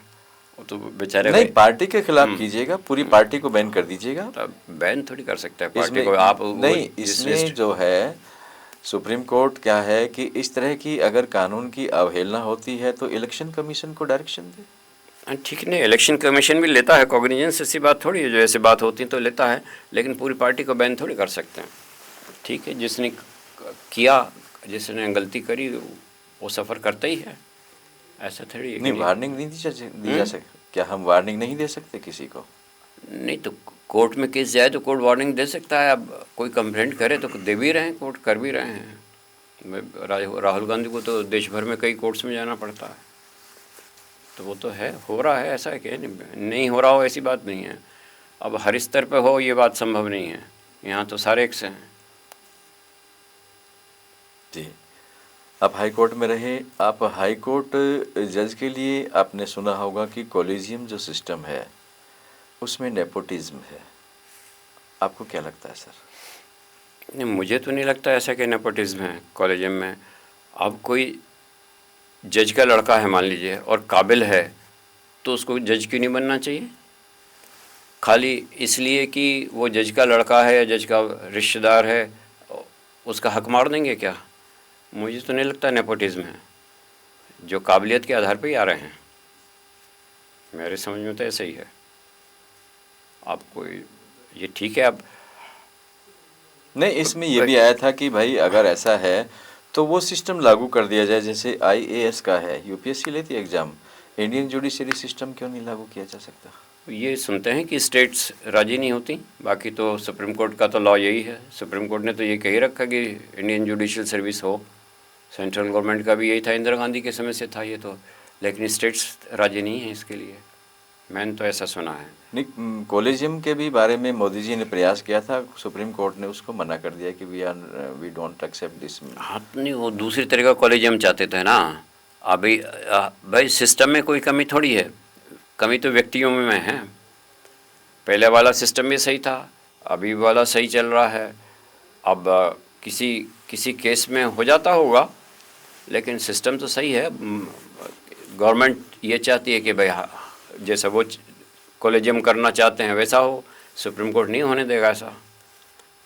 वो तो बेचारे नहीं, पार्टी के खिलाफ कीजिएगा, पूरी पार्टी को बैन कर दीजिएगा। बैन थोड़ी कर सकता है पार्टी इसमें को आप। नहीं, इसमें जो है सुप्रीम कोर्ट क्या है कि इस तरह की अगर कानून की अवहेलना होती है तो इलेक्शन कमीशन को डायरेक्शन दे। ठीक नहीं, इलेक्शन कमीशन भी लेता है कॉग्निजेंस, ऐसी बात थोड़ी है। जो ऐसी बात होती है तो लेता है, लेकिन पूरी पार्टी को बैन थोड़ी कर सकते हैं। ठीक है, जिसने किया, जिसने गलती करी वो सफ़र करता ही है, ऐसा थोड़ी है कि नहीं, वार्निंग नहीं दी जा सकती क्या? हम वार्निंग नहीं दे सकते किसी को? नहीं तो कोर्ट में केस जाए तो कोर्ट वार्निंग दे सकता है। अब कोई कंप्लेंट करे तो दे भी रहे हैं, कोर्ट कर भी रहे हैं। राहुल गांधी को तो देश भर में कई कोर्ट्स में जाना पड़ता है, तो वो तो है, हो रहा है। ऐसा है कि नहीं हो रहा हो ऐसी बात नहीं है। अब हर स्तर पे हो ये बात संभव नहीं है, यहाँ तो सारे एक से हैं। जी, आप हाई कोर्ट में रहे, आप हाई कोर्ट जज के लिए आपने सुना होगा कि कॉलेजियम जो सिस्टम है उसमें नेपोटिज्म है, आपको क्या लगता है सर? नहीं, मुझे तो नहीं लगता ऐसा कि नेपोटिज्म है कॉलेजियम में। अब कोई जज का लड़का है मान लीजिए और काबिल है, तो उसको जज क्यों नहीं बनना चाहिए? खाली इसलिए कि वो जज का लड़का है या जज का रिश्तेदार है, उसका हक मार देंगे क्या? मुझे तो नहीं लगता नेपोटिज्म है, जो काबिलियत के आधार पे ही आ रहे हैं। मेरे समझ में तो ऐसा ही है। आपको ये ठीक है? अब नहीं, इसमें ये भी आया था कि भाई अगर ऐसा है तो वो सिस्टम लागू कर दिया जाए, जैसे आईएएस का है, यूपीएससी लेती है एग्जाम, इंडियन जुडिशरी सिस्टम क्यों नहीं लागू किया जा सकता? ये सुनते हैं कि स्टेट्स राजी नहीं होती, बाकी तो सुप्रीम कोर्ट का तो लॉ यही है। सुप्रीम कोर्ट ने तो ये कही रखा कि इंडियन जुडिशियल सर्विस हो। सेंट्रल गवर्नमेंट का भी यही था, इंदिरा गांधी के समय से था ये तो, लेकिन स्टेट्स राजी नहीं है इसके लिए। मैंने तो ऐसा सुना है। नहीं, कॉलेजियम के भी बारे में मोदी जी ने प्रयास किया था, सुप्रीम कोर्ट ने उसको मना कर दिया कि वी डोंट एक्सेप्ट दिस। हाँ, नहीं, वो दूसरी तरह का कॉलेजियम चाहते थे ना। अभी भाई सिस्टम में कोई कमी थोड़ी है, कमी तो व्यक्तियों में है। पहले वाला सिस्टम भी सही था, अभी वाला सही चल रहा है। अब किसी किसी केस में हो जाता होगा, लेकिन सिस्टम तो सही है। गवर्नमेंट ये चाहती है कि भाई जैसा वो कॉलेजियम करना चाहते हैं वैसा हो। सुप्रीम कोर्ट नहीं होने देगा ऐसा।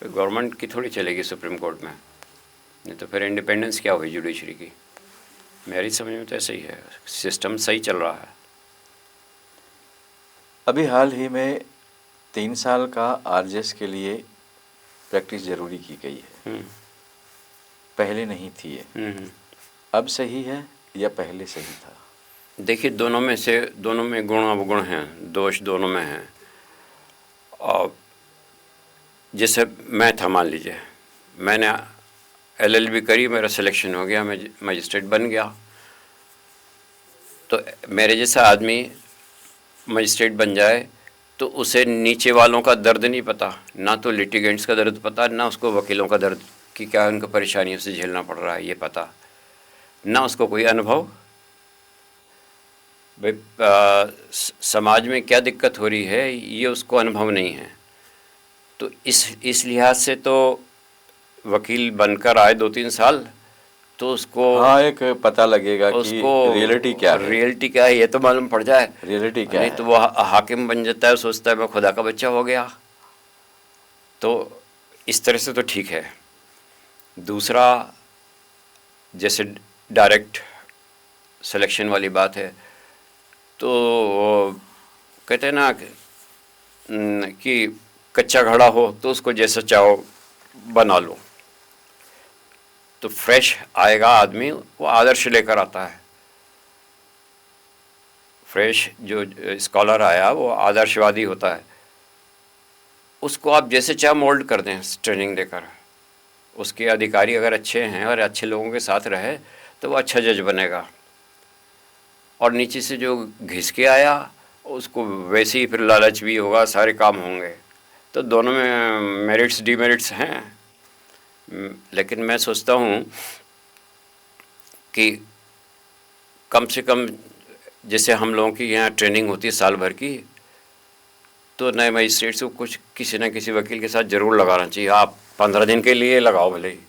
गवर्नमेंट की थोड़ी चलेगी सुप्रीम कोर्ट में, नहीं तो फिर इंडिपेंडेंस क्या हुई जुडिशरी की? मेरी समझ में तो ऐसे ही है, सिस्टम सही चल रहा है। अभी हाल ही में 3 साल का आरजेएस के लिए प्रैक्टिस जरूरी की गई है, पहले नहीं थी ये। अब सही है या पहले सही था? देखिए, दोनों में गुण अवगुण हैं, दोष दोनों में हैं। और जैसे मैं था, मान लीजिए मैंने एलएलबी करी, मेरा सिलेक्शन हो गया, मैं मजिस्ट्रेट बन गया। तो मेरे जैसा आदमी मजिस्ट्रेट बन जाए तो उसे नीचे वालों का दर्द नहीं पता, ना तो लिटिगेंट्स का दर्द पता, ना उसको वकीलों का दर्द कि क्या उनको परेशानियों से झेलना पड़ रहा है ये पता, ना उसको कोई अनुभव। भाई समाज में क्या दिक्कत हो रही है ये उसको अनुभव नहीं है। तो इस लिहाज से तो वकील बनकर आए 2-3 साल तो उसको, हाँ, एक पता लगेगा कि रियलिटी क्या है ये तो मालूम पड़ जाए। रियलिटी क्या नहीं है। तो वो हाकिम बन जाता है, सोचता है मैं खुदा का बच्चा हो गया। तो इस तरह से तो ठीक है। दूसरा, जैसे डायरेक्ट सिलेक्शन वाली बात है, तो कहते हैं ना कि कच्चा घड़ा हो तो उसको जैसा चाहो बना लो। तो फ्रेश आएगा आदमी, वो आदर्श लेकर आता है। फ्रेश जो स्कॉलर आया वो आदर्शवादी होता है। उसको आप जैसे चाहे मोल्ड कर दें ट्रेनिंग देकर। उसके अधिकारी अगर अच्छे हैं और अच्छे लोगों के साथ रहे तो वो अच्छा जज बनेगा। और नीचे से जो घिस के आया उसको वैसे ही फिर लालच भी होगा, सारे काम होंगे। तो दोनों में मेरिट्स डिमेरिट्स हैं। लेकिन मैं सोचता हूँ कि कम से कम जैसे हम लोगों की यहाँ ट्रेनिंग होती है साल भर की, तो नए मजिस्ट्रेट्स को कुछ किसी न किसी वकील के साथ ज़रूर लगाना चाहिए। आप 15 दिन के लिए लगाओ भले ही,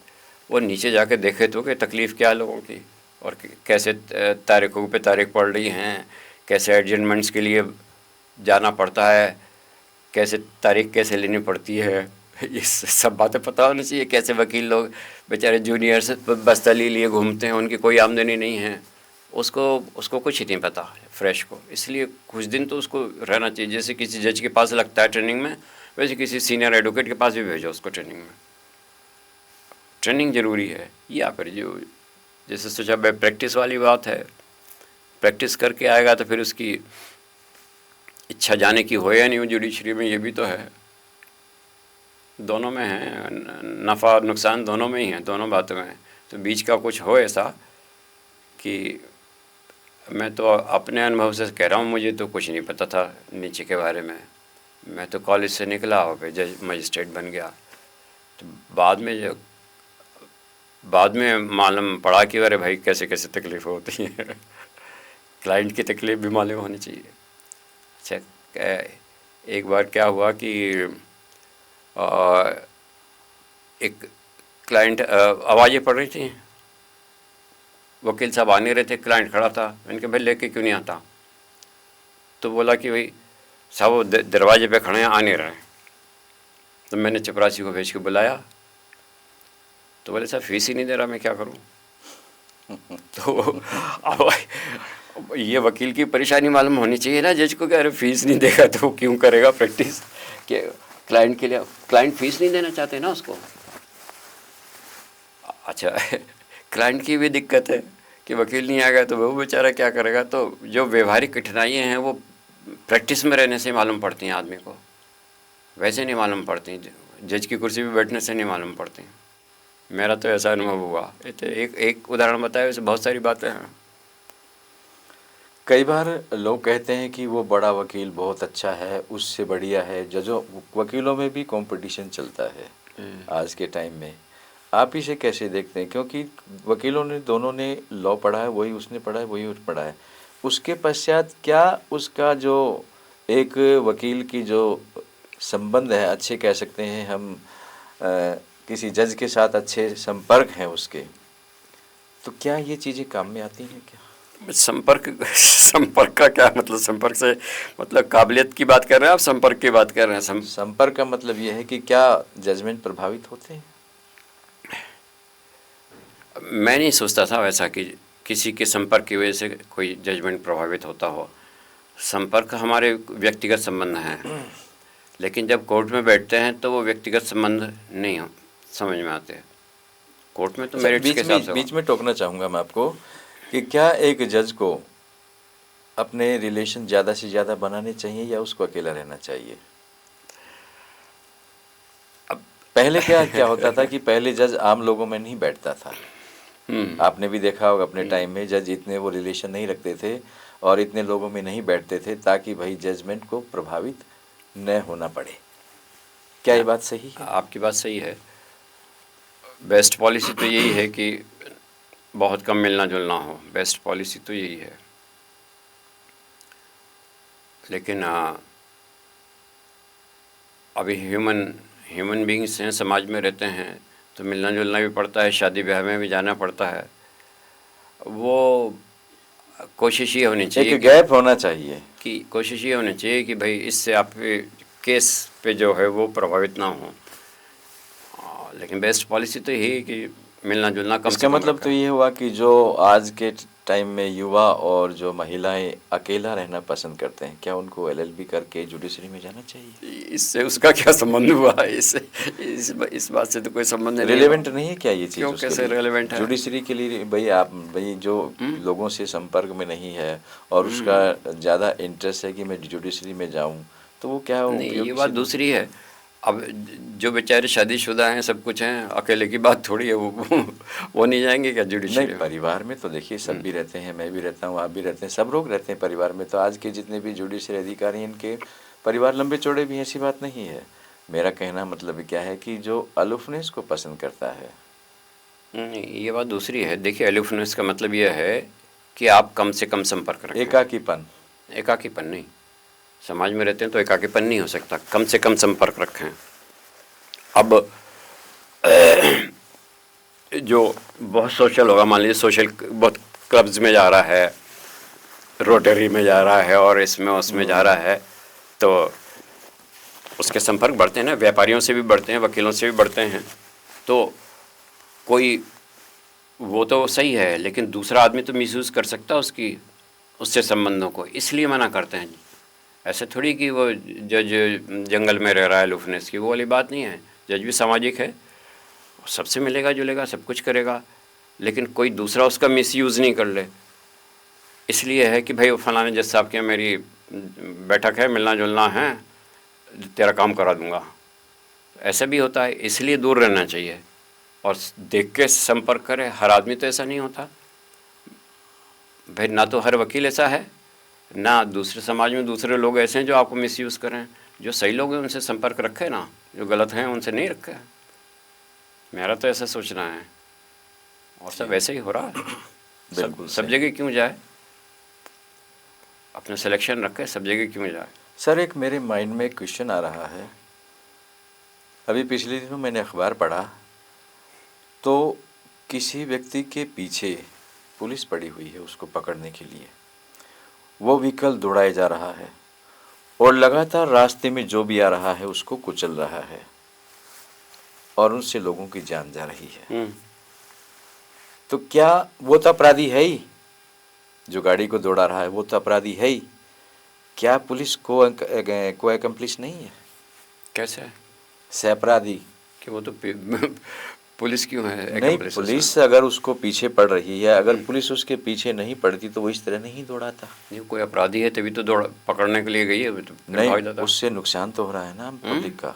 वो नीचे जाके देखे तो कि तकलीफ़ क्या है लोगों की, और कैसे तारीखों पे तारीख पड़ रही हैं, कैसे एडजमेंट्स के लिए जाना पड़ता है, कैसे तारीख कैसे लेनी पड़ती है, ये सब बातें पता होनी चाहिए। कैसे वकील लोग बेचारे जूनियर्स बस्ताली लिए घूमते हैं, उनकी कोई आमदनी नहीं है, उसको कुछ ही नहीं पता फ्रेश को। इसलिए कुछ दिन तो उसको रहना चाहिए। जैसे किसी जज के पास लगता है ट्रेनिंग में, वैसे किसी सीनियर एडवोकेट के पास भी भेजो उसको ट्रेनिंग में। ट्रेनिंग ज़रूरी है। या फिर जो जैसे सोचा भाई प्रैक्टिस वाली बात है, प्रैक्टिस करके आएगा तो फिर उसकी इच्छा जाने की हो या नहीं हो जुडिशरी में, ये भी तो है। दोनों में है, नफ़ा नुकसान दोनों में ही है, दोनों बातों में। तो बीच का कुछ हो ऐसा कि मैं तो अपने अनुभव से कह रहा हूँ, मुझे तो कुछ नहीं पता था नीचे के बारे में। मैं तो कॉलेज से निकला और फिर जज मजिस्ट्रेट बन गया। तो बाद में मालूम पड़ा कि अरे भाई कैसे कैसे तकलीफ़ होती हैं क्लाइंट की तकलीफ़ भी मालूम होनी चाहिए। अच्छा, एक बार क्या हुआ कि एक क्लाइंट आवाज़ें पड़ रही थी, वकील साहब आ नहीं रहे थे, क्लाइंट खड़ा था। मैंने कहा भाई लेके क्यों नहीं आता? तो बोला कि भाई साहब वो दरवाजे पे खड़े हैं, आ नहीं रहे। तो मैंने चपरासी को भेज के बुलाया, तो बोले साहब फीस ही नहीं दे रहा, मैं क्या करूं? तो अब ये वकील की परेशानी मालूम होनी चाहिए ना जज को कि अरे फीस नहीं देगा तो क्यों करेगा प्रैक्टिस, कि क्लाइंट के लिए क्लाइंट फीस नहीं देना चाहते ना उसको। अच्छा क्लाइंट की भी दिक्कत है कि वकील नहीं आएगा तो वो बेचारा क्या करेगा। तो जो व्यवहारिक कठिनाइयाँ हैं वो प्रैक्टिस में रहने से मालूम पड़ती हैं आदमी को, वैसे नहीं मालूम पड़ती, जज की कुर्सी पे बैठने से नहीं मालूम पड़ती। मेरा तो ऐसा अनुभव हुआ। तो एक उदाहरण बताया, वैसे बहुत सारी बातें हैं। कई बार लोग कहते हैं कि वो बड़ा वकील बहुत अच्छा है, उससे बढ़िया है। जजों वकीलों में भी कंपटीशन चलता है आज के टाइम में। आप इसे कैसे देखते हैं? क्योंकि वकीलों ने दोनों ने लॉ पढ़ा है, वही उसने पढ़ा है, वही उसने पढ़ा है। उसके पश्चात क्या उसका जो एक वकील की जो संबंध है, अच्छे कह सकते हैं हम, किसी जज के साथ अच्छे संपर्क हैं उसके, तो क्या ये चीज़ें काम में आती हैं क्या? संपर्क का क्या मतलब? संपर्क से मतलब काबिलियत की बात कर रहे हैं आप, संपर्क की बात कर रहे हैं? संपर्क का मतलब ये है कि क्या जजमेंट प्रभावित होते हैं? मैं नहीं सोचता था वैसा कि किसी के संपर्क की वजह से कोई जजमेंट प्रभावित होता हो। संपर्क हमारे व्यक्तिगत संबंध हैं, लेकिन जब कोर्ट में बैठते हैं तो वो व्यक्तिगत संबंध नहीं हो समझ में आते। कोर्ट में तो मेरिट्स के हिसाब से। बीच में टोकना चाहूँगा मैं आपको कि क्या एक जज को अपने रिलेशन ज़्यादा से ज़्यादा बनाने चाहिए या उसको अकेला रहना चाहिए? अब पहले क्या क्या होता था कि पहले जज आम लोगों में नहीं बैठता था। आपने भी देखा होगा अपने टाइम में जज इतने वो रिलेशन नहीं रखते थे और इतने लोगों में नहीं बैठते थे ताकि भाई जजमेंट को प्रभावित न होना पड़े। क्या ये बात सही है? आपकी बात सही है। बेस्ट पॉलिसी तो यही है कि बहुत कम मिलना जुलना हो, बेस्ट पॉलिसी तो यही है। लेकिन अभी ह्यूमन बीइंग्स हैं, समाज में रहते हैं, तो मिलना जुलना भी पड़ता है, शादी ब्याह में भी जाना पड़ता है। वो कोशिश ये होनी चाहिए, एक गैप होना चाहिए कि कोशिश ये होनी चाहिए कि भाई इससे आप केस पे जो है वो प्रभावित ना हो। लेकिन बेस्ट पॉलिसी तो यही है कि मिलना जुलना कम से इसका कम मतलब रखें। तो ये हुआ कि जो आज के टाइम में युवा और जो महिलाएं अकेला रहना पसंद करते हैं, क्या उनको एलएलबी करके जुडिशरी में जाना चाहिए? इससे उसका क्या संबंध हुआ? इससे इस बात से तो कोई संबंध नहीं। रिलेवेंट नहीं है क्या ये चीज़? क्यों, कैसे रेलेवेंट है? जुडिशरी के लिए भाई जो लोगों से संपर्क में नहीं है और उसका ज़्यादा इंटरेस्ट है कि मैं जुडिशरी में जाऊं, तो वो क्या नहीं, उपयोगी ये बात सिद्ध? दूसरी है। अब जो बेचारे शादीशुदा हैं, सब कुछ हैं, अकेले की बात थोड़ी है। वो नहीं जाएंगे क्या जुडिशरी नहीं, में? परिवार में तो देखिए सब भी रहते हैं, मैं भी रहता हूँ, आप भी रहते हैं, सब लोग रहते हैं परिवार में। तो आज के जितने भी जुडिशरी अधिकारी हैं, इनके परिवार लंबे चौड़े भी, ऐसी बात नहीं है। मेरा कहना मतलब क्या है कि जो अलूफनेस को पसंद करता है। नहीं, ये बात दूसरी है। देखिए, एलिफनेस का मतलब यह है कि आप कम से कम संपर्क रखें। एकाकीपन। एकाकीपन नहीं, समाज में रहते हैं तो एकाकीपन नहीं हो सकता, कम से कम संपर्क रखें। अब जो बहुत सोशल होगा, मान लीजिए सोशल बहुत क्लब्स में जा रहा है, रोटरी में जा रहा है और इसमें उसमें जा रहा है, तो उसके संपर्क बढ़ते हैं ना, व्यापारियों से भी बढ़ते हैं, वकीलों से भी बढ़ते हैं। तो कोई वो तो सही है, लेकिन दूसरा आदमी तो मिसयूज़ कर सकता है उससे संबंधों को, इसलिए मना करते हैं। ऐसे थोड़ी कि वो जज जंगल में रह रहा है, लुफनेस की वो वाली बात नहीं है। जज भी सामाजिक है, सबसे मिलेगा जुलेगा, सब कुछ करेगा, लेकिन कोई दूसरा उसका मिसयूज़ नहीं कर ले। इसलिए है कि भाई वो फलाने जज साहब के मेरी बैठक है, मिलना जुलना है, तेरा काम करा दूंगा। ऐसा भी होता है, इसलिए दूर रहना चाहिए और देख के संपर्क करें। हर आदमी तो ऐसा नहीं होता भाई, ना तो हर वकील ऐसा है, ना दूसरे समाज में दूसरे लोग ऐसे हैं जो आपको मिसयूज़ करें। जो सही लोग हैं उनसे संपर्क रखें ना, जो गलत हैं उनसे नहीं रखें। मेरा तो ऐसा सोचना है, और सब ऐसे ही हो रहा है। बिल्कुल सब जगह क्यों जाए, अपने सिलेक्शन रखें, सब जगह क्यों जाए। सर, एक मेरे माइंड में एक क्वेश्चन आ रहा है। अभी पिछले दिनों मैंने अखबार पढ़ा, तो किसी व्यक्ति के पीछे पुलिस पड़ी हुई है उसको पकड़ने के लिए, वो व्हीकल दौड़ाया जा रहा है और लगातार रास्ते में जो भी आ रहा है उसको कुचल रहा है और उनसे लोगों की जान जा रही है। तो क्या वो तो अपराधी है ही, जो गाड़ी को दौड़ा रहा है वो तो अपराधी है ही, क्या पुलिस को एक्म्प्लिश नहीं है? कैसे है सहअपराधी कि वो तो पुलिस क्यों है नहीं, accomplice पुलिस उसमें? अगर उसको पीछे पड़ रही है, अगर पुलिस उसके पीछे नहीं पड़ती तो वो इस तरह नहीं दौड़ाता। नहीं, कोई अपराधी है तभी तो दौड़ पकड़ने के लिए गई है, अभी तो फिर भाग नहीं, जाता। उससे नुकसान तो हो रहा है ना आम पब्लिक का,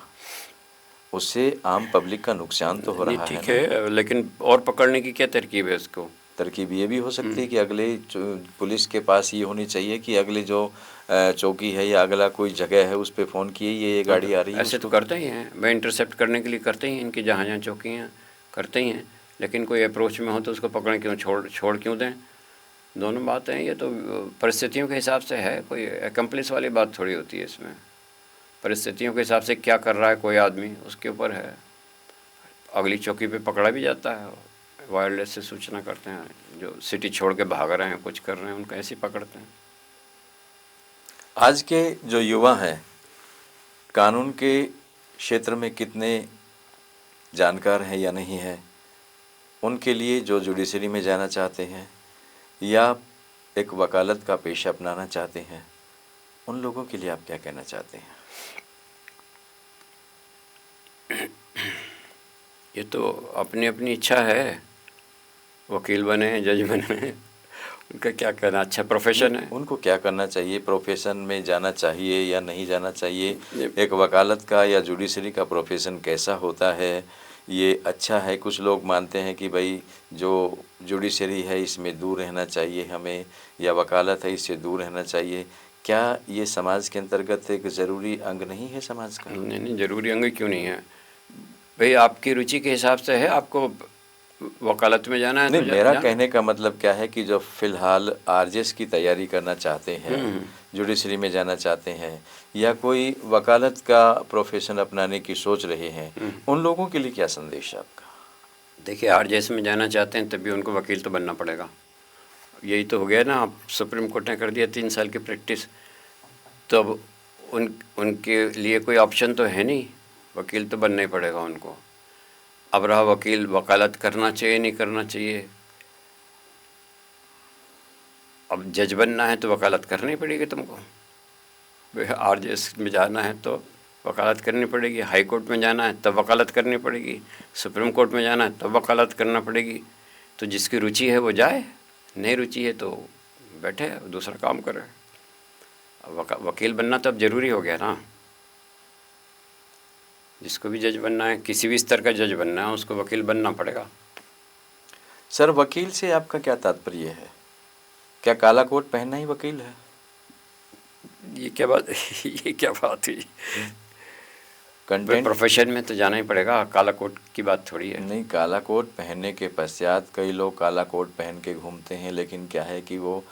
उससे आम पब्लिक का नुकसान तो हो नहीं, रहा है ठीक ना। है, लेकिन और पकड़ने की क्या तरकीब है उसको? तरकीब ये भी हो सकती है कि अगले पुलिस के पास ये होनी चाहिए कि अगले जो चौकी है या अगला कोई जगह है उस पर फ़ोन किए ये गाड़ी आ रही है, ऐसे तो करते ही हैं भाई, इंटरसेप्ट करने के लिए करते ही हैं, इनकी जहाँ जहाँ चौकी हैं करते ही हैं, लेकिन कोई अप्रोच में हो तो उसको पकड़ क्यों छोड़ क्यों दें? दोनों बातें हैं, ये तो परिस्थितियों के हिसाब से है, कोई एक्म्प्लिस वाली बात थोड़ी होती है इसमें। परिस्थितियों के हिसाब से क्या कर रहा है कोई आदमी उसके ऊपर है। अगली चौकी पे पकड़ा भी जाता है, वायरलेस से सूचना करते हैं, जो सिटी छोड़ के भाग रहे हैं कुछ कर रहे हैं उनको ऐसे ही पकड़ते हैं। आज के जो युवा हैं कानून के क्षेत्र में कितने जानकार हैं या नहीं है, उनके लिए जो जुडिशरी में जाना चाहते हैं या एक वकालत का पेशा अपनाना चाहते हैं, उन लोगों के लिए आप क्या कहना चाहते हैं? ये तो अपनी अपनी इच्छा है, वकील बने जज बने उनका क्या कहना, अच्छा प्रोफेशन है। उनको क्या करना चाहिए, प्रोफेशन में जाना चाहिए या नहीं जाना चाहिए? एक वकालत का या जुडिशरी का प्रोफेशन कैसा होता है, ये अच्छा है? कुछ लोग मानते हैं कि भाई जो जुडिशरी है इसमें दूर रहना चाहिए हमें, या वकालत है इससे दूर रहना चाहिए। क्या ये समाज के अंतर्गत एक ज़रूरी अंग नहीं है समाज का? नहीं नहीं, ज़रूरी अंग क्यों नहीं है भाई, आपकी रुचि के हिसाब से है, आपको वकालत में जाना है नहीं, तो मेरा जाना। कहने का मतलब क्या है कि जो फिलहाल आरजेएस की तैयारी करना चाहते हैं, जुडिशरी में जाना चाहते हैं या कोई वकालत का प्रोफेशन अपनाने की सोच रहे हैं, उन लोगों के लिए क्या संदेश है आपका? देखिए, आरजेएस में जाना चाहते हैं तभी उनको वकील तो बनना पड़ेगा। यही तो हो गया ना, अब सुप्रीम कोर्ट ने कर दिया 3 साल की प्रैक्टिस, तो अब उनके लिए कोई ऑप्शन तो है नहीं, वकील तो बनना ही पड़ेगा उनको। अब रहा वकील, वकालत करना चाहिए नहीं करना चाहिए, अब जज बनना है तो वकालत करनी पड़ेगी तुमको। आरजेएस में जाना है तो वकालत करनी पड़ेगी, हाई कोर्ट में जाना है तब वकालत करनी पड़ेगी, सुप्रीम कोर्ट में जाना है तब वकालत करना पड़ेगी। तो जिसकी रुचि है वो जाए, नहीं रुचि है तो बैठे दूसरा काम करे। अब वकील बनना तो अब ज़रूरी हो गया ना, जिसको भी जज बनना है, किसी भी स्तर का जज बनना है उसको वकील बनना पड़ेगा। सर, वकील से आपका क्या तात्पर्य है? क्या काला कोट पहनना ही वकील है? ये क्या बात ये क्या बात हुई? कंटेंट प्रोफेशन में तो जाना ही पड़ेगा, काला कोट की बात थोड़ी है। नहीं, काला कोट पहनने के पश्चात कई लोग काला कोट पहन के घूमते हैं, लेकिन क्या है कि वो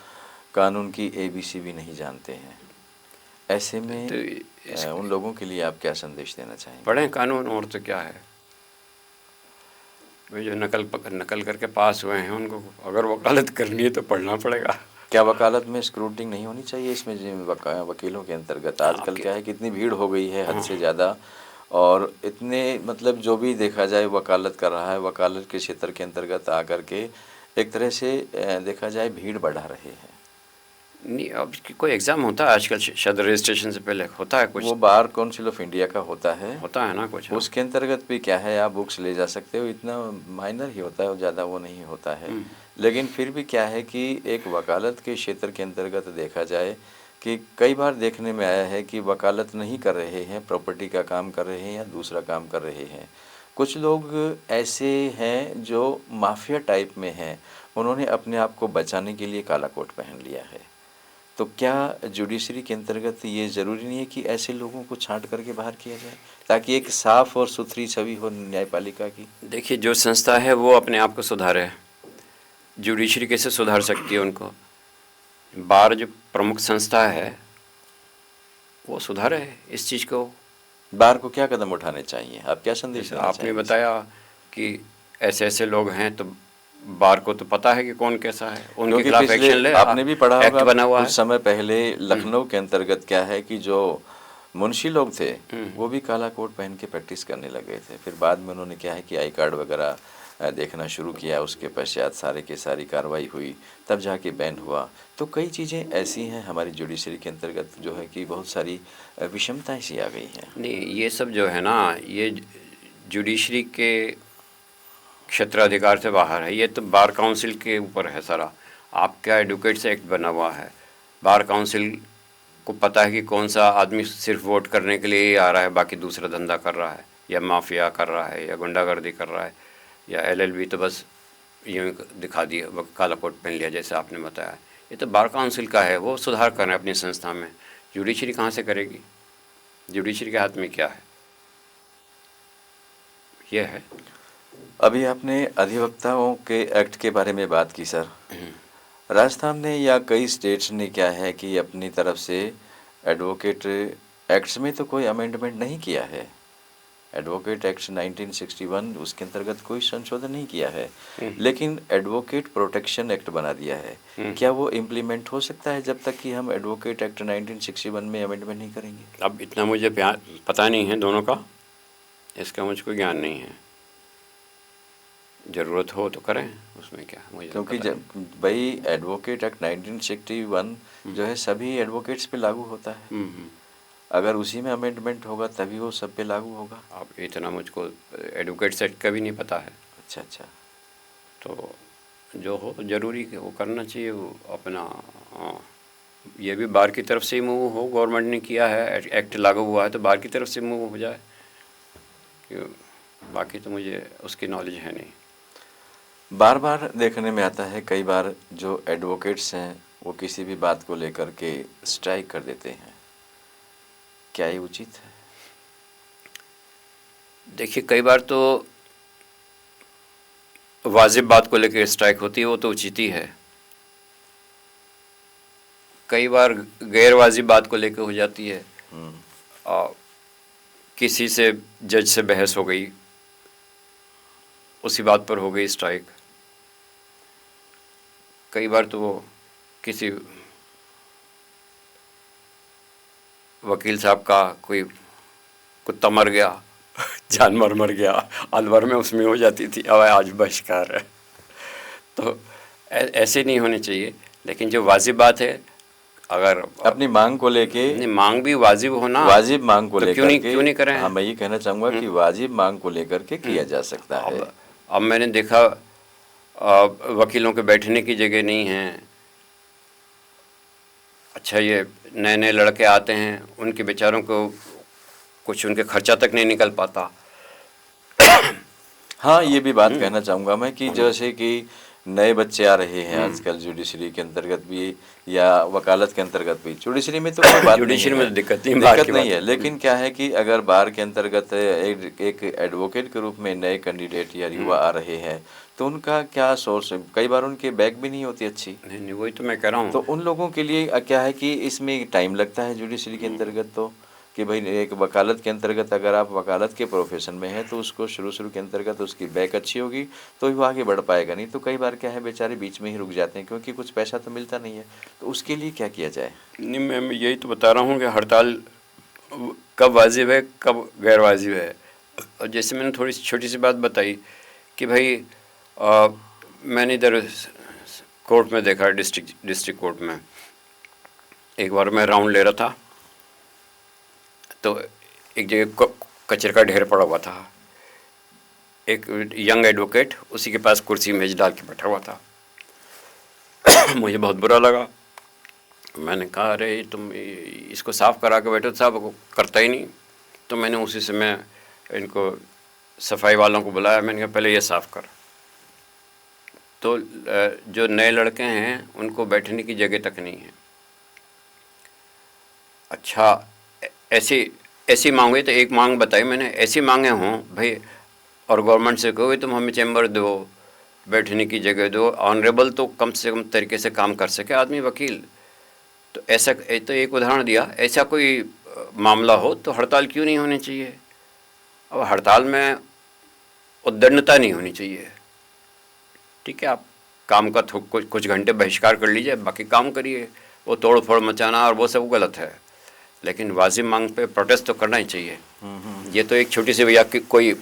कानून की ABC भी नहीं जानते हैं। ऐसे में तो उन लोगों के लिए आप क्या संदेश देना चाहेंगे? पढ़ें कानून, और तो क्या है। वे जो नकल करके पास हुए हैं उनको अगर वकालत करनी है तो पढ़ना पड़ेगा। क्या वकालत में स्क्रूटिंग नहीं होनी चाहिए इसमें वकीलों के अंतर्गत? आजकल क्या है कि इतनी भीड़ हो गई है हद से ज़्यादा, और इतने मतलब जो भी देखा जाए वकालत कर रहा है, वकालत के क्षेत्र के अंतर्गत आकर के एक तरह से देखा जाए भीड़ बढ़ा रहे हैं। नहीं, अब कोई एग्ज़ाम होता है आजकल, शायद रजिस्ट्रेशन से पहले होता है कुछ, वो बार काउंसिल ऑफ इंडिया का होता है ना कुछ। हाँ। उसके अंतर्गत भी क्या है, आप बुक्स ले जा सकते हो, इतना माइनर ही होता है, ज़्यादा वो नहीं होता है। लेकिन फिर भी क्या है कि एक वकालत के क्षेत्र के अंतर्गत देखा जाए कि कई बार देखने में आया है कि वकालत नहीं कर रहे हैं, प्रॉपर्टी का काम कर रहे हैं या दूसरा काम कर रहे हैं। कुछ लोग ऐसे हैं जो माफिया टाइप में हैं, उन्होंने अपने आप को बचाने के लिए काला कोट पहन लिया है। तो क्या जुडिशरी के अंतर्गत ये ज़रूरी नहीं है कि ऐसे लोगों को छांट करके बाहर किया जाए ताकि एक साफ़ और सुथरी छवि हो न्यायपालिका की? देखिए, जो संस्था है वो अपने आप को सुधारे, जुडिशरी कैसे सुधार सकती है उनको? बार जो प्रमुख संस्था है वो सुधारे इस चीज़ को। बार को क्या कदम उठाने चाहिए? आप क्या संदेश देना आपने चाहेंगे? बताया कि ऐसे ऐसे लोग हैं तो बार को तो पता है कि कौन कैसा है, उनके क्योंकि खिलाफ पिछले एक्शन ले। आपने भी पढ़ा एक्ट होगा बना हुआ कुछ है। समय पहले लखनऊ के अंतर्गत क्या है कि जो मुंशी लोग थे वो भी काला कोट पहन के प्रैक्टिस करने लगे थे। फिर बाद में उन्होंने क्या है कि आई कार्ड वगैरह देखना शुरू किया, उसके पश्चात सारे की सारी कार्रवाई हुई, तब जाके बैन हुआ। तो कई चीज़ें ऐसी हैं हमारी जुडिशरी के अंतर्गत जो है कि बहुत सारी विषमताएं सी आ गई हैं। नहीं, ये सब जो है ना, ये जुडिशरी के क्षेत्राधिकार से बाहर है। ये तो बार काउंसिल के ऊपर है सारा। आपका एडवोकेट्स एक्ट बना हुआ है, बार काउंसिल को पता है कि कौन सा आदमी सिर्फ वोट करने के लिए ही आ रहा है, बाकी दूसरा धंधा कर रहा है, या माफिया कर रहा है, या गुंडागर्दी कर रहा है, या एलएलबी तो बस यूँ दिखा दिया, वो काला कोट पहन लिया जैसे आपने बताया। ये तो बार काउंसिल का है, वो सुधार कर रहे हैं अपनी संस्था में। जुडिशरी कहाँ से करेगी? जुडिशरी के हाथ में क्या है? ये है। अभी आपने अधिवक्ताओं के एक्ट के बारे में बात की सर। राजस्थान ने या कई स्टेट्स ने क्या है कि अपनी तरफ से एडवोकेट एक्ट्स में तो कोई अमेंडमेंट नहीं किया है। एडवोकेट एक्ट 1961 उसके अंतर्गत कोई संशोधन नहीं किया है, लेकिन एडवोकेट प्रोटेक्शन एक्ट बना दिया है। क्या वो इम्प्लीमेंट हो सकता है जब तक कि हम एडवोकेट एक्ट 1961 में अमेंडमेंट नहीं करेंगे? अब इतना मुझे पता नहीं है दोनों का, इसका मुझको ज्ञान नहीं है। ज़रूरत हो तो करें, उसमें क्या मुझे क्योंकि पता जब भाई एडवोकेट एक्ट 1961 जो है सभी एडवोकेट्स पे लागू होता है। नहीं। अगर उसी में अमेंडमेंट होगा तभी वो सब पे लागू होगा। अब इतना मुझको एडवोकेट सेट का भी नहीं पता है। अच्छा अच्छा। तो जो हो ज़रूरी है वो करना चाहिए। वो अपना ये भी बार की तरफ से ही मूव हो, गवर्नमेंट ने किया है, एक्ट लागू हुआ है तो बार की तरफ से मूव हो जाए। बाकी तो मुझे उसकी नॉलेज है नहीं। बार बार देखने में आता है कई बार जो एडवोकेट्स हैं वो किसी भी बात को लेकर के स्ट्राइक कर देते हैं, क्या ये उचित है? देखिए, कई बार तो वाजिब बात को लेकर स्ट्राइक होती है, वो तो उचित ही है। कई बार गैर वाजिब बात को लेकर हो जाती है। किसी से जज से बहस हो गई, उसी बात पर हो गई स्ट्राइक। कई बार तो वो किसी वकील साहब का कोई कुत्ता मर गया, जानवर मर गया, अलवर में उसमें हो जाती थी, अब आज बहिष्कार है। तो ऐसे नहीं होने चाहिए। लेकिन जो वाजिब बात है, अगर अपनी मांग को लेके, नहीं, मांग भी वाजिब होना, वाजिब मांग को तो लेकर क्यों नहीं करें? हाँ, मैं ये कहना चाहूँगा कि वाजिब मांग को लेकर के किया जा सकता है। अब मैंने देखा वकीलों के बैठने की जगह नहीं है। अच्छा, ये नए नए लड़के आते हैं, उनके बेचारों को कुछ उनके खर्चा तक नहीं निकल पाता। हाँ, ये भी बात कहना चाहूँगा मैं कि जैसे कि नए बच्चे आ रहे हैं आजकल जुडिशरी के अंतर्गत भी या वकालत के अंतर्गत भी। जुडिशरी में तो कोई बात जुडिशरी नहीं में है, तो दिक्कत नहीं है, लेकिन क्या है कि अगर बार के अंतर्गत एक एडवोकेट के रूप में नए कैंडिडेट या युवा आ रहे हैं तो उनका क्या सोर्स, कई बार उनके बैक भी नहीं होती अच्छी। नहीं, वही तो मैं कह रहा हूँ। तो उन लोगों के लिए क्या है कि इसमें टाइम लगता है जुडिशरी के अंतर्गत, तो कि भाई एक वकालत के अंतर्गत अगर आप वकालत के प्रोफेशन में हैं तो उसको शुरू के अंतर्गत उसकी बैक अच्छी होगी तो ही वो आगे बढ़ पाएगा। नहीं तो कई बार क्या है बेचारे बीच में ही रुक जाते हैं क्योंकि कुछ पैसा तो मिलता नहीं है। तो उसके लिए क्या किया जाए? नहीं, मैं यही तो बता रहा हूँ कि हड़ताल कब वाजिब है, कब गैर वाजिब है। और जैसे मैंने थोड़ी छोटी सी बात बताई कि भाई मैंने इधर कोर्ट में देखा, डिस्ट्रिक्ट कोर्ट में एक बार मैं राउंड ले रहा था तो एक जगह कचरे का ढेर पड़ा हुआ था। एक यंग एडवोकेट उसी के पास कुर्सी मेज डाल के बैठा हुआ था। मुझे बहुत बुरा लगा। मैंने कहा, अरे तुम इसको साफ़ करा के बैठो। साहब को करता ही नहीं। तो मैंने उसी समय इनको सफाई वालों को बुलाया। मैंने कहा, पहले ये साफ़ कर। तो जो नए लड़के हैं उनको बैठने की जगह तक नहीं है। अच्छा, ऐसी मांगे तो एक मांग बताई मैंने, ऐसी मांगे हों भाई, और गवर्नमेंट से कहो तुम हमें चैम्बर दो, बैठने की जगह दो, ऑनरेबल तो कम से कम तरीके से काम कर सके आदमी वकील। तो ऐसा तो एक उदाहरण दिया। ऐसा कोई मामला हो तो हड़ताल क्यों नहीं होनी चाहिए? अब हड़ताल में उद्दंडता नहीं होनी चाहिए। ठीक है, आप काम का कुछ घंटे बहिष्कार कर लीजिए, बाकी काम करिए। वो तोड़ फोड़ मचाना और वो सब गलत है, लेकिन वाजिब मांग पे प्रोटेस्ट तो करना ही चाहिए। ये तो एक छोटी सी भैया कि कोई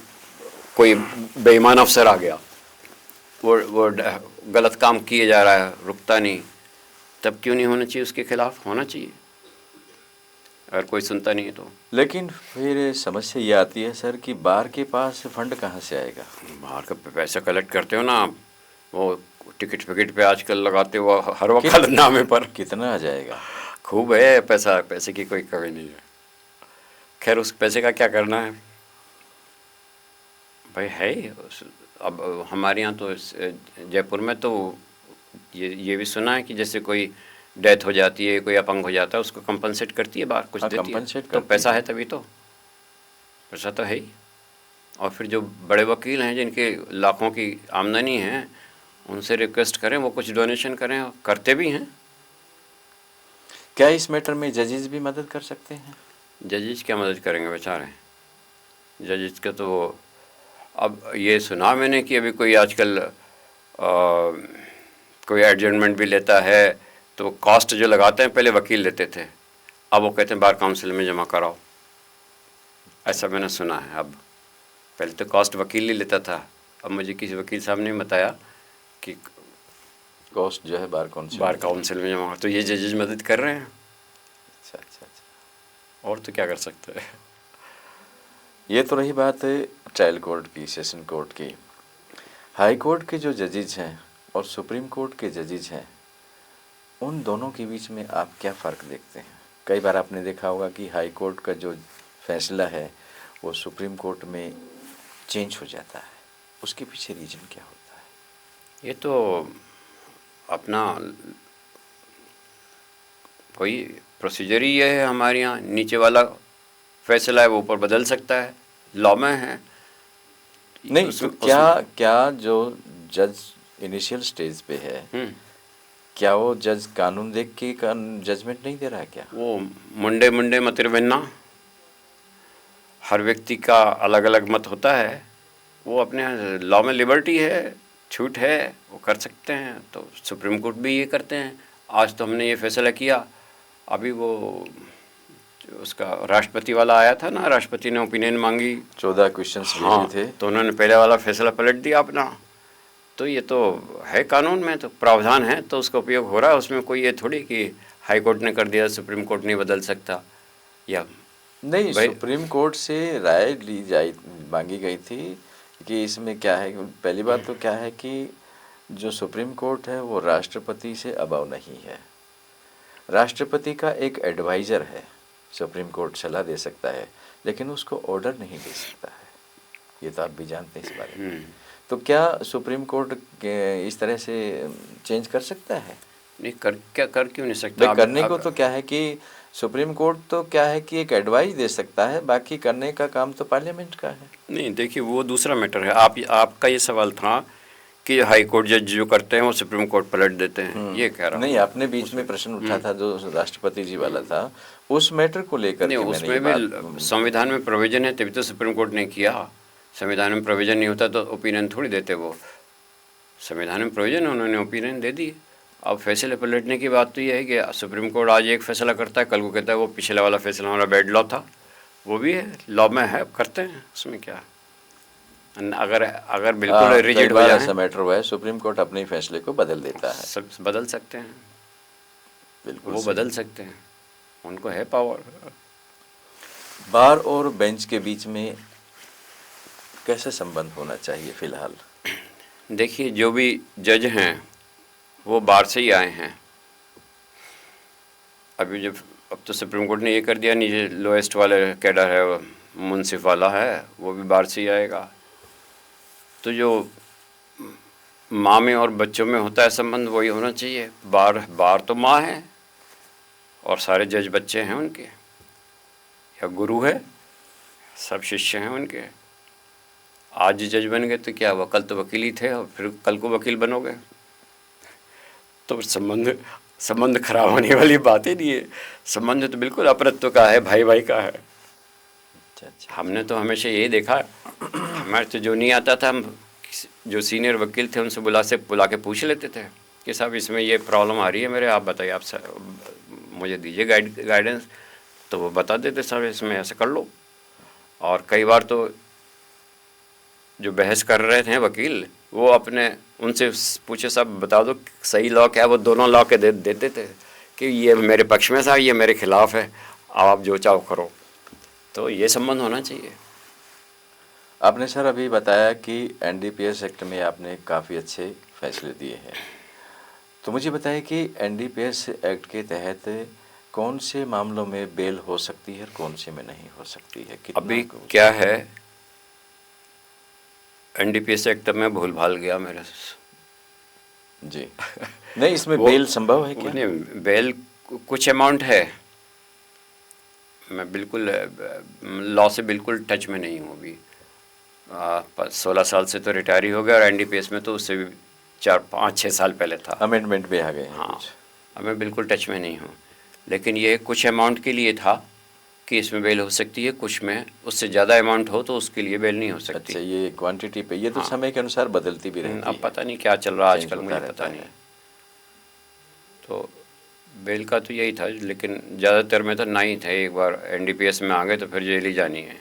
बेईमान अफसर आ गया, वो गलत काम किए जा रहा है, रुकता नहीं, तब क्यों नहीं होना चाहिए? उसके खिलाफ होना चाहिए, अगर कोई सुनता नहीं है तो। लेकिन फिर समस्या ये आती है सर कि बार के पास फंड कहाँ से आएगा? बाहर का पैसा कलेक्ट करते हो ना आप, वो टिकट विकेट पे आजकल लगाते हो हर वक्त नामे पर। कितना आ जाएगा? खूब है पैसा, पैसे की कोई कमी नहीं है। खैर उस पैसे का क्या करना है भाई, है अब हमारे यहाँ तो जयपुर में तो ये भी सुना है कि जैसे कोई डेथ हो जाती है, कोई अपंग हो जाता है, उसको कंपनसेट करती है बाहर, कुछ हाँ, देती है। compensate तो करती पैसा है तभी तो, पैसा तो है ही। और फिर जो बड़े वकील हैं जिनके लाखों की आमदनी है, उनसे रिक्वेस्ट करें वो कुछ डोनेशन करें, और करते भी हैं। क्या इस मैटर में जजेस भी मदद कर सकते हैं? जजेस क्या मदद करेंगे बेचारे, जजेस का तो अब ये सुना मैंने कि अभी कोई आजकल कोई एडजमेंट भी लेता है तो कॉस्ट जो लगाते हैं, पहले वकील लेते थे, अब वो कहते हैं बार काउंसिल में जमा कराओ, ऐसा मैंने सुना है। अब पहले तो कॉस्ट वकील ही लेता था, अब मुझे किसी वकील साहब ने बताया कि कॉस्ट जो है बार काउंसिल में जमा, तो ये जजेस मदद कर रहे हैं। अच्छा अच्छा अच्छा। और तो क्या कर सकते हैं। ये तो रही बात है ट्रायल कोर्ट की, सेशन कोर्ट की। हाई कोर्ट के जो जजेज हैं और सुप्रीम कोर्ट के जजेज हैं, उन दोनों के बीच में आप क्या फ़र्क देखते हैं? कई बार आपने देखा होगा कि हाई कोर्ट का जो फैसला है वो सुप्रीम कोर्ट में चेंज हो जाता है, उसके पीछे रीज़न क्या होता है? ये तो अपना कोई प्रोसीजर ही ये है हमारे यहाँ, नीचे वाला फैसला है वो ऊपर बदल सकता है, लॉ में है। नहीं तो क्या जो जज इनिशियल स्टेज पे है, क्या वो जज कानून देख के जजमेंट नहीं दे रहा है क्या? वो मुंडे मतरवन्ना, हर व्यक्ति का अलग अलग मत होता है, वो अपने लॉ में लिबर्टी है, छूट है, वो कर सकते हैं। तो सुप्रीम कोर्ट भी ये करते हैं। आज तो हमने ये फैसला किया, अभी वो उसका राष्ट्रपति वाला आया था ना, राष्ट्रपति ने ओपिनियन मांगी, 14 क्वेश्चंस हाँ, भेजे थे, तो उन्होंने पहले वाला फैसला पलट दिया अपना। तो ये तो है कानून में, तो प्रावधान है, तो उसका उपयोग हो रहा है। उसमें कोई ये थोड़ी कि हाई कोर्ट ने कर दिया, सुप्रीम कोर्ट नहीं बदल सकता। या नहीं, सुप्रीम कोर्ट से राय मांगी गई थी कि इसमें क्या है। पहली बात तो क्या है कि जो सुप्रीम कोर्ट है वो राष्ट्रपति से अबव नहीं है, राष्ट्रपति का एक एडवाइज़र है। सुप्रीम कोर्ट सलाह दे सकता है लेकिन उसको ऑर्डर नहीं दे सकता है, ये तो आप भी जानते हैं इस बारे में। तो क्या सुप्रीम कोर्ट इस तरह से चेंज कर सकता है? नहीं, कर क्यों नहीं सकता? करने को तो क्या है कि सुप्रीम कोर्ट तो क्या है कि एक एडवाइस दे सकता है, बाकी करने का काम तो पार्लियामेंट का है। नहीं, देखिए वो दूसरा मैटर है। आपका ये सवाल था कि हाई कोर्ट जज जो करते हैं वो सुप्रीम कोर्ट पलट देते हैं, ये कह रहा हूँ। नहीं, आपने बीच में प्रश्न उठा था जो राष्ट्रपति जी वाला था, उस मैटर को लेकर नहीं, उसमें भी संविधान में प्रोविजन है, तभी तो सुप्रीम कोर्ट ने किया। संविधान में प्रोविजन नहीं होता तो ओपिनियन थोड़ी देते वो। संविधान में प्रोविजन है, उन्होंने ओपिनियन दे दी। अब फैसले पलटने की बात तो ये है कि सुप्रीम कोर्ट आज एक फैसला करता है, कल को कहता है वो पिछले वाला फैसला हमारा बैड लॉ था, वो भी है, लॉ में है, करते हैं, उसमें क्या। अगर बिल्कुल रिजिड हो जाए, ऐसा मैटर हुआ है, सुप्रीम कोर्ट अपने फैसले को बदल देता है। सब बदल सकते हैं, बिल्कुल वो बदल सकते हैं, उनको है पावर। बार और बेंच के बीच में कैसे संबंध होना चाहिए फिलहाल? देखिए, जो भी जज हैं वो बार से ही आए हैं। अब तो सुप्रीम कोर्ट ने ये कर दिया, नीचे लोएस्ट वाले कैडर है, मुंसिफ वाला है, वो भी बार से ही आएगा। तो जो माँ में और बच्चों में होता है संबंध, वही होना चाहिए। बार तो माँ है और सारे जज बच्चे हैं उनके, या गुरु है, सब शिष्य हैं उनके। आज जज बन गए तो क्या हुआ, कल तो वकील ही थे और फिर कल को वकील बनोगे, तो संबंध खराब होने वाली बात ही नहीं है। संबंध तो बिल्कुल अपरत्व का है, भाई भाई का है। अच्छा। हमने तो हमेशा यही देखा, हमारे तो जो नहीं आता था हम जो सीनियर वकील थे उनसे बुला के पूछ लेते थे कि साहब इसमें ये प्रॉब्लम आ रही है मेरे, आप बताइए, मुझे दीजिए गाइडेंस। तो वो बता देते साहब इसमें ऐसे कर लो। और कई बार तो जो बहस कर रहे थे वकील, वो अपने उनसे पूछे साहब बता दो सही लॉ क्या है, वो दोनों लॉ के देते थे कि ये मेरे पक्ष में साहब, ये मेरे खिलाफ है, आप जो चाहो करो। तो ये संबंध होना चाहिए। आपने सर अभी बताया कि एनडीपीएस एक्ट में आपने काफ़ी अच्छे फैसले दिए हैं, तो मुझे बताइए कि एनडीपीएस एक्ट के तहत कौन से मामलों में बेल हो सकती है और कौन से में नहीं हो सकती है? कितना अभी क्या है, एनडीपीएस एक्ट में भूल भाल गया मेरे से। जी नहीं, इसमें बेल संभव है क्या? नहीं, बेल कुछ अमाउंट है। मैं बिल्कुल लॉ से बिल्कुल टच में नहीं हूँ अभी। 16 साल से तो रिटायर ही हो गया, और एनडीपीएस में तो उससे भी 4-5-6 साल पहले था। अमेंडमेंट भी आ गए हैं हाँ, कुछ। अब मैं बिल्कुल टच में नहीं हूँ। लेकिन ये कुछ अमाउंट के लिए था कि इसमें बेल हो सकती है, कुछ में उससे ज़्यादा अमाउंट हो तो उसके लिए बेल नहीं हो सकती। अच्छा, ये क्वांटिटी पे, ये तो हाँ। समय के अनुसार बदलती भी रहती अब है, पता नहीं क्या चल रहा है चेंज आजकल, होता मुझे रहता पता नहीं। है। तो बेल का तो यही था, लेकिन ज़्यादातर में तो ना ही था। एक बार एनडीपीएस में आ गए तो फिर जेल ही जानी है।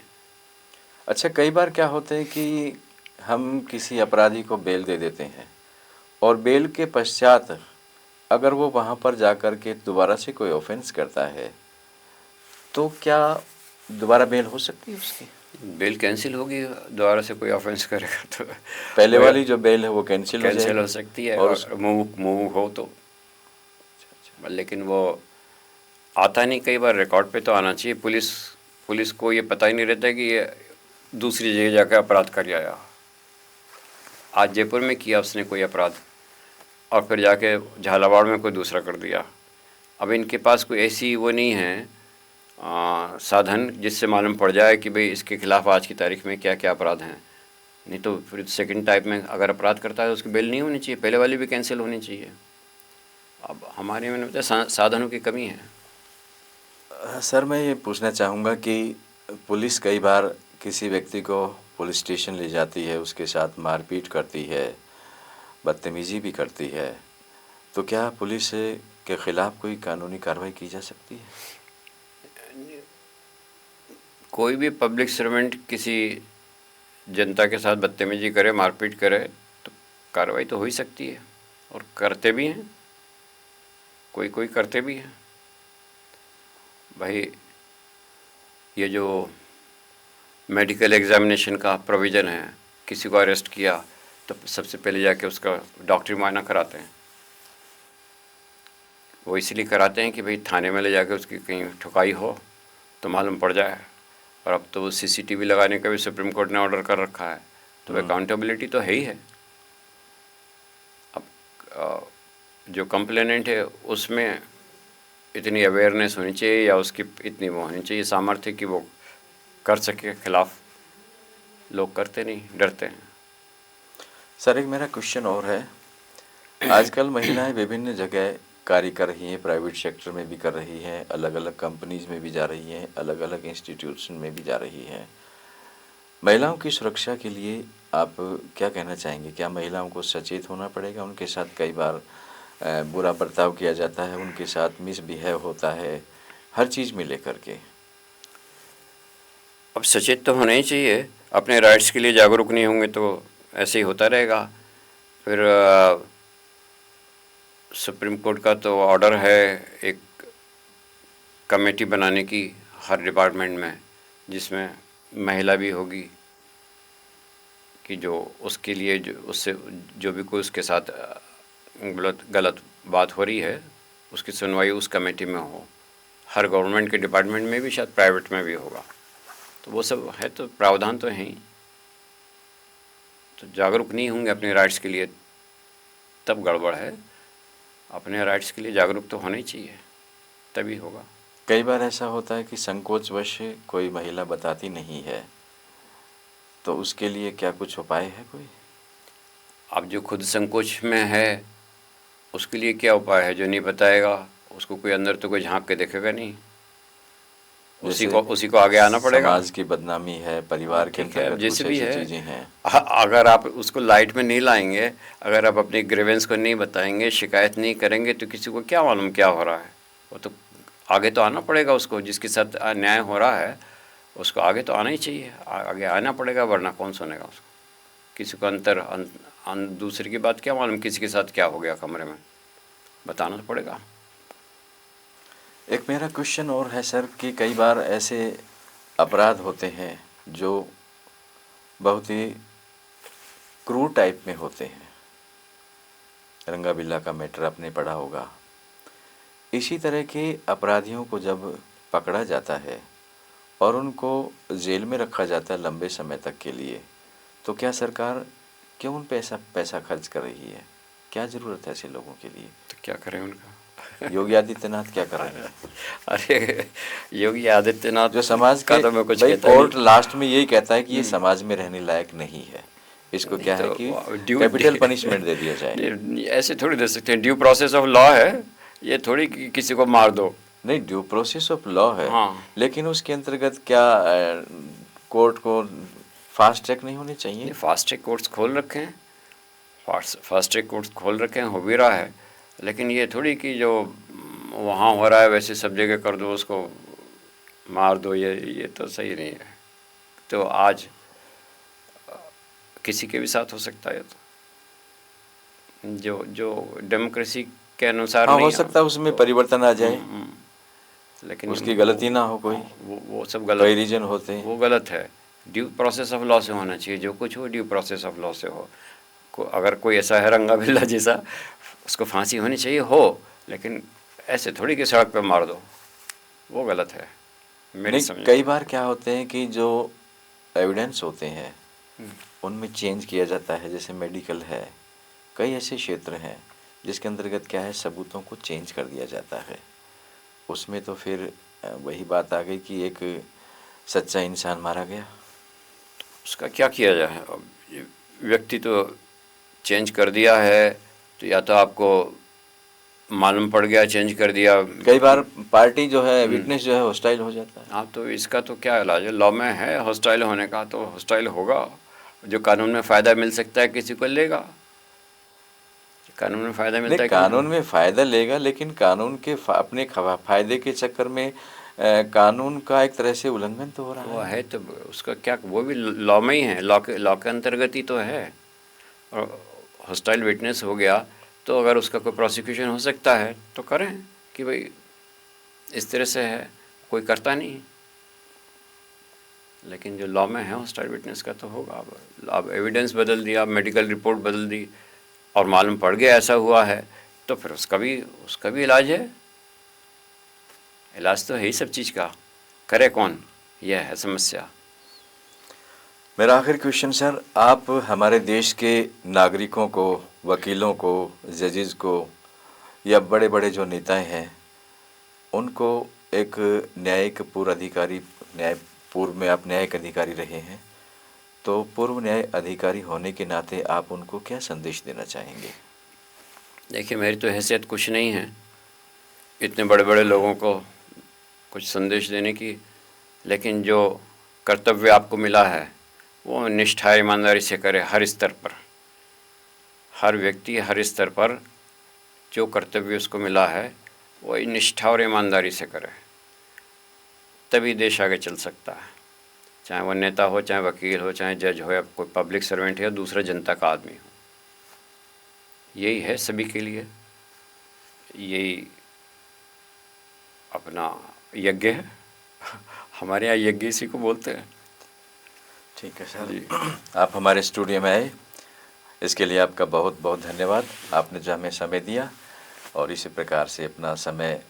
अच्छा, कई बार क्या होता है कि हम किसी अपराधी को बेल दे देते हैं और बेल के पश्चात अगर वो वहाँ पर जाकर के दोबारा से कोई ऑफेंस करता है तो क्या दोबारा बेल हो सकती है उसकी? बेल कैंसिल होगी, दोबारा से कोई ऑफेंस करेगा तो पहले वो वाली जो बेल है वो कैंसिल हो कैंसिल हो जाएगी सकती है, और और मूव हो तो। लेकिन वो आता नहीं, कई बार रिकॉर्ड पे तो आना चाहिए। पुलिस को ये पता ही नहीं रहता कि ये दूसरी जगह जाकर अपराध कर आया। आज जयपुर में किया उसने कोई अपराध, और फिर जाके झालावाड़ में कोई दूसरा कर दिया। अब इनके पास कोई ऐसी वो नहीं है साधन जिससे मालूम पड़ जाए कि भाई इसके खिलाफ आज की तारीख में क्या क्या अपराध हैं। नहीं तो फिर सेकंड टाइप में अगर अपराध करता है उसकी बेल नहीं होनी चाहिए, पहले वाली भी कैंसिल होनी चाहिए। अब हमारे में बताया साधनों की कमी है। सर मैं ये पूछना चाहूँगा कि पुलिस कई बार किसी व्यक्ति को पुलिस स्टेशन ले जाती है, उसके साथ मारपीट करती है, बदतमीज़ी भी करती है, तो क्या पुलिस के खिलाफ कोई कानूनी कार्रवाई की जा सकती है? कोई भी पब्लिक सर्वेंट किसी जनता के साथ बदतमीजी करे, मारपीट करे, तो कार्रवाई तो हो ही सकती है, और करते भी हैं, कोई कोई करते भी हैं। भाई ये जो मेडिकल एग्जामिनेशन का प्रोविज़न है, किसी को अरेस्ट किया तो सबसे पहले जाके उसका डॉक्टरी मुआयना कराते हैं। वो इसलिए कराते हैं कि भाई थाने में ले जाके उसकी कहीं ठुकाई हो तो मालूम पड़ जाए। और अब तो सीसीटीवी लगाने का भी सुप्रीम कोर्ट ने ऑर्डर कर रखा है, तो अकाउंटेबिलिटी तो है ही है। अब जो कंप्लेनेंट है उसमें इतनी अवेयरनेस होनी चाहिए, या उसकी इतनी वो होनी चाहिए सामर्थ्य कि वो कर सके खिलाफ। लोग करते नहीं, डरते हैं। सर एक मेरा क्वेश्चन और है, आजकल महिलाएं विभिन्न जगह कार्य कर रही हैं, प्राइवेट सेक्टर में भी कर रही हैं, अलग अलग कंपनीज में भी जा रही हैं, अलग अलग इंस्टीट्यूशन में भी जा रही हैं। महिलाओं की सुरक्षा के लिए आप क्या कहना चाहेंगे? क्या महिलाओं को सचेत होना पड़ेगा? उनके साथ कई बार बुरा बर्ताव किया जाता है, उनके साथ मिसबिहेव होता है, हर चीज़ में लेकर के। अब सचेत तो होना ही चाहिए, अपने राइट्स के लिए जागरूक नहीं होंगे तो ऐसे ही होता रहेगा। फिर सुप्रीम कोर्ट का तो ऑर्डर है एक कमेटी बनाने की हर डिपार्टमेंट में, जिसमें महिला भी होगी, कि जो उसके लिए जो उससे जो भी कोई उसके साथ गलत बात हो रही है उसकी सुनवाई उस कमेटी में हो। हर गवर्नमेंट के डिपार्टमेंट में भी, शायद प्राइवेट में भी होगा। तो वो सब है, तो प्रावधान तो है ही। तो जागरूक नहीं होंगे अपने राइट्स के लिए तब गड़बड़ है। अपने राइट्स के लिए जागरूक तो होना ही चाहिए, तभी होगा। कई बार ऐसा होता है कि संकोचवश कोई महिला बताती नहीं है, तो उसके लिए क्या कुछ उपाय है कोई? अब जो खुद संकोच में है उसके लिए क्या उपाय है? जो नहीं बताएगा उसको कोई अंदर तो कोई झांक के देखेगा नहीं। उसी को आगे आना पड़ेगा। समाज की बदनामी है, परिवार के ठीक है, अंतर्गत जैसे कुछ भी ऐसी है, चीज़ें हैं। अगर आप उसको लाइट में नहीं लाएंगे, अगर आप अपनी ग्रीवेंस को नहीं बताएंगे, शिकायत नहीं करेंगे, तो किसी को क्या मालूम क्या हो रहा है। वो तो आगे तो आना पड़ेगा उसको, जिसके साथ अन्याय हो रहा है उसको आगे तो आना ही चाहिए, आगे आना पड़ेगा, वरना कौन सुनेगा उसको। किसी को दूसरे की बात क्या मालूम, किसी के साथ क्या हो गया कमरे में, बताना तो पड़ेगा। एक मेरा क्वेश्चन और है सर कि कई बार ऐसे अपराध होते हैं जो बहुत ही क्रूर टाइप में होते हैं। रंगा बिल्ला का मैटर आपने पढ़ा होगा। इसी तरह के अपराधियों को जब पकड़ा जाता है और उनको जेल में रखा जाता है लंबे समय तक के लिए, तो क्या सरकार क्यों उन पैसा खर्च कर रही है? क्या ज़रूरत है ऐसे लोगों के लिए? तो क्या करें उनका? योगी आदित्यनाथ क्या कर रहे हैं? अरे योगी आदित्यनाथ जो समाज का के तो मैं कुछ भाई, कहता ही कोर्ट लास्ट में यही कहता है कि ये समाज में रहने लायक नहीं है, इसको नहीं, क्या है तो कि कैपिटल पनिशमेंट दे दिया जाए। नहीं, ऐसे थोड़ी दे सकते हैं, ड्यू प्रोसेस ऑफ लॉ है, ये थोड़ी कि किसी को मार दो। नहीं, ड्यू प्रोसेस ऑफ लॉ है, हाँ। लेकिन उसके अंतर्गत क्या कोर्ट को फास्ट ट्रैक नहीं होनी चाहिए? नहीं, फास्ट ट्रैक कोर्ट्स खोल रखे हैं, फास्ट ट्रैक कोर्ट्स खोल रखे हैं, हो भी रहा है, लेकिन ये थोड़ी कि जो वहाँ हो रहा है वैसे सब जगह कर दो, उसको मार दो, ये तो सही नहीं है। तो आज किसी के भी साथ हो सकता है, तो जो डेमोक्रेसी के अनुसार हाँ, नहीं हो सकता है उसमें परिवर्तन आ जाए, लेकिन उसकी गलती ना हो कोई, वो सब कई गलत, रीजन होते हैं। वो गलत है। ड्यू प्रोसेस ऑफ लॉ से होना चाहिए, जो कुछ हो ड्यू प्रोसेस ऑफ लॉ से हो। अगर कोई ऐसा है रंगा बिल्ला जैसा, उसको फांसी होनी चाहिए हो, लेकिन ऐसे थोड़ी कि सड़क पे मार दो, वो गलत है मेरी नहीं, समझ। कई बार क्या होते हैं कि जो एविडेंस होते हैं उनमें चेंज किया जाता है, जैसे मेडिकल है, कई ऐसे क्षेत्र हैं जिसके अंतर्गत क्या है, सबूतों को चेंज कर दिया जाता है। उसमें तो फिर वही बात आ गई कि एक सच्चा इंसान मारा गया। उसका क्या किया जाए, अब ये व्यक्ति तो चेंज कर दिया है, तो या तो आपको मालूम पड़ गया, चेंज कर दिया। कई बार पार्टी जो है, विटनेस जो है, हॉस्टाइल हो जाता है। हाँ, तो इसका तो क्या इलाज है? लॉ में है हॉस्टाइल होने का, तो हॉस्टाइल होगा। जो कानून में फ़ायदा मिल सकता है किसी को लेगा, कानून में फ़ायदा मिलता नहीं, है कानून में फ़ायदा लेगा, लेकिन कानून के अपने फ़ायदे के चक्कर में कानून का एक तरह से उल्लंघन तो हो रहा वो है। है, तो उसका क्या, वो भी लॉ में ही है, लॉ के अंतर्गत ही तो है। और हॉस्टाइल विटनेस हो गया तो अगर उसका कोई प्रोसिक्यूशन हो सकता है तो करें कि भाई इस तरह से है, कोई करता नहीं, लेकिन जो लॉ में है हॉस्टाइल विटनेस का तो होगा। अब एविडेंस बदल दिया, मेडिकल रिपोर्ट बदल दी और मालूम पड़ गया ऐसा हुआ है, तो फिर उसका भी इलाज है। इलाज तो है ही सब चीज़ का, करे कौन, यह है समस्या। मेरा आखिरी क्वेश्चन सर, आप हमारे देश के नागरिकों को, वकीलों को, जजेस को, या बड़े बड़े जो नेताएं हैं उनको एक न्यायिक पूर्व में आप न्यायिक अधिकारी रहे हैं, तो पूर्व न्याय अधिकारी होने के नाते आप उनको क्या संदेश देना चाहेंगे? देखिए, मेरी तो हैसियत कुछ नहीं है इतने बड़े बड़े लोगों को कुछ संदेश देने की, लेकिन जो कर्तव्य आपको मिला है वो निष्ठा ईमानदारी से करे। हर स्तर पर, हर व्यक्ति हर स्तर पर जो कर्तव्य उसको मिला है वो निष्ठा और ईमानदारी से करे, तभी देश आगे चल सकता है। चाहे वो नेता हो, चाहे वकील हो, चाहे जज हो, या कोई पब्लिक सर्वेंट है, या दूसरा जनता का आदमी हो। यही है सभी के लिए, यही अपना यज्ञ है। हमारे यहाँ यज्ञ इसी को बोलते हैं। ठीक है सर, आप हमारे स्टूडियो में आए, इसके लिए आपका बहुत बहुत धन्यवाद। आपने जो हमें समय दिया, और इसी प्रकार से अपना समय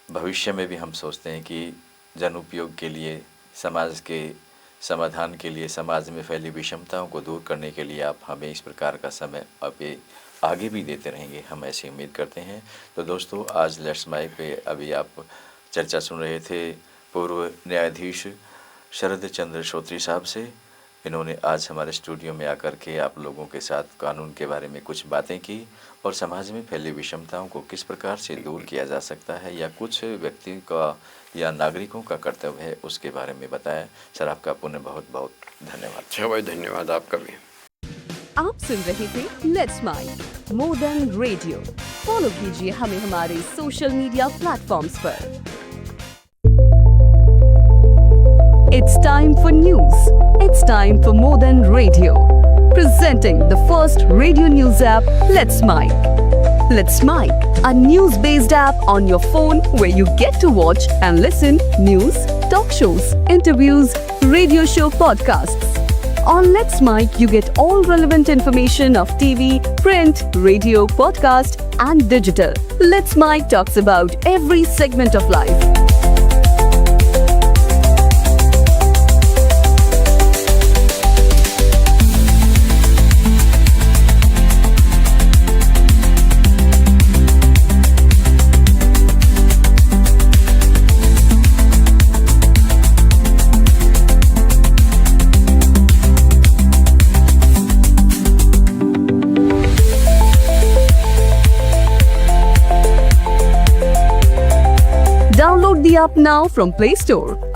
भविष्य में भी हम सोचते हैं कि जन उपयोग के लिए, समाज के समाधान के लिए, समाज में फैली विषमताओं को दूर करने के लिए आप हमें इस प्रकार का समय आगे भी देते रहेंगे, हम ऐसी उम्मीद करते हैं। तो दोस्तों, आज लेट्स माइक पे अभी आप चर्चा सुन रहे थे पूर्व न्यायाधीश शरद चंद्र श्रोत्री साहब से, इन्होंने आज हमारे स्टूडियो में आकर के आप लोगों के साथ कानून के बारे में कुछ बातें की और समाज में फैली विषमताओं को किस प्रकार से दूर किया जा सकता है या कुछ व्यक्ति का या नागरिकों का कर्तव्य है उसके बारे में बताया। सर, आपका पुनः बहुत बहुत धन्यवाद। अच्छा भाई, धन्यवाद आपका भी। आप सुन रहे थे let's mic more than radio. Follow कीजिए हमें हमारे सोशल मीडिया प्लेटफॉर्म्स पर। It's time for news. It's time for more than radio. Presenting the first radio news app, Let's Mic. Let's Mic, a news-based app on your phone where you get to watch and listen news, talk shows, interviews, radio show podcasts. On Let's Mic, you get all relevant information of TV, print, radio, podcast, and digital. Let's Mic talks about every segment of life. Download the app now from Play Store.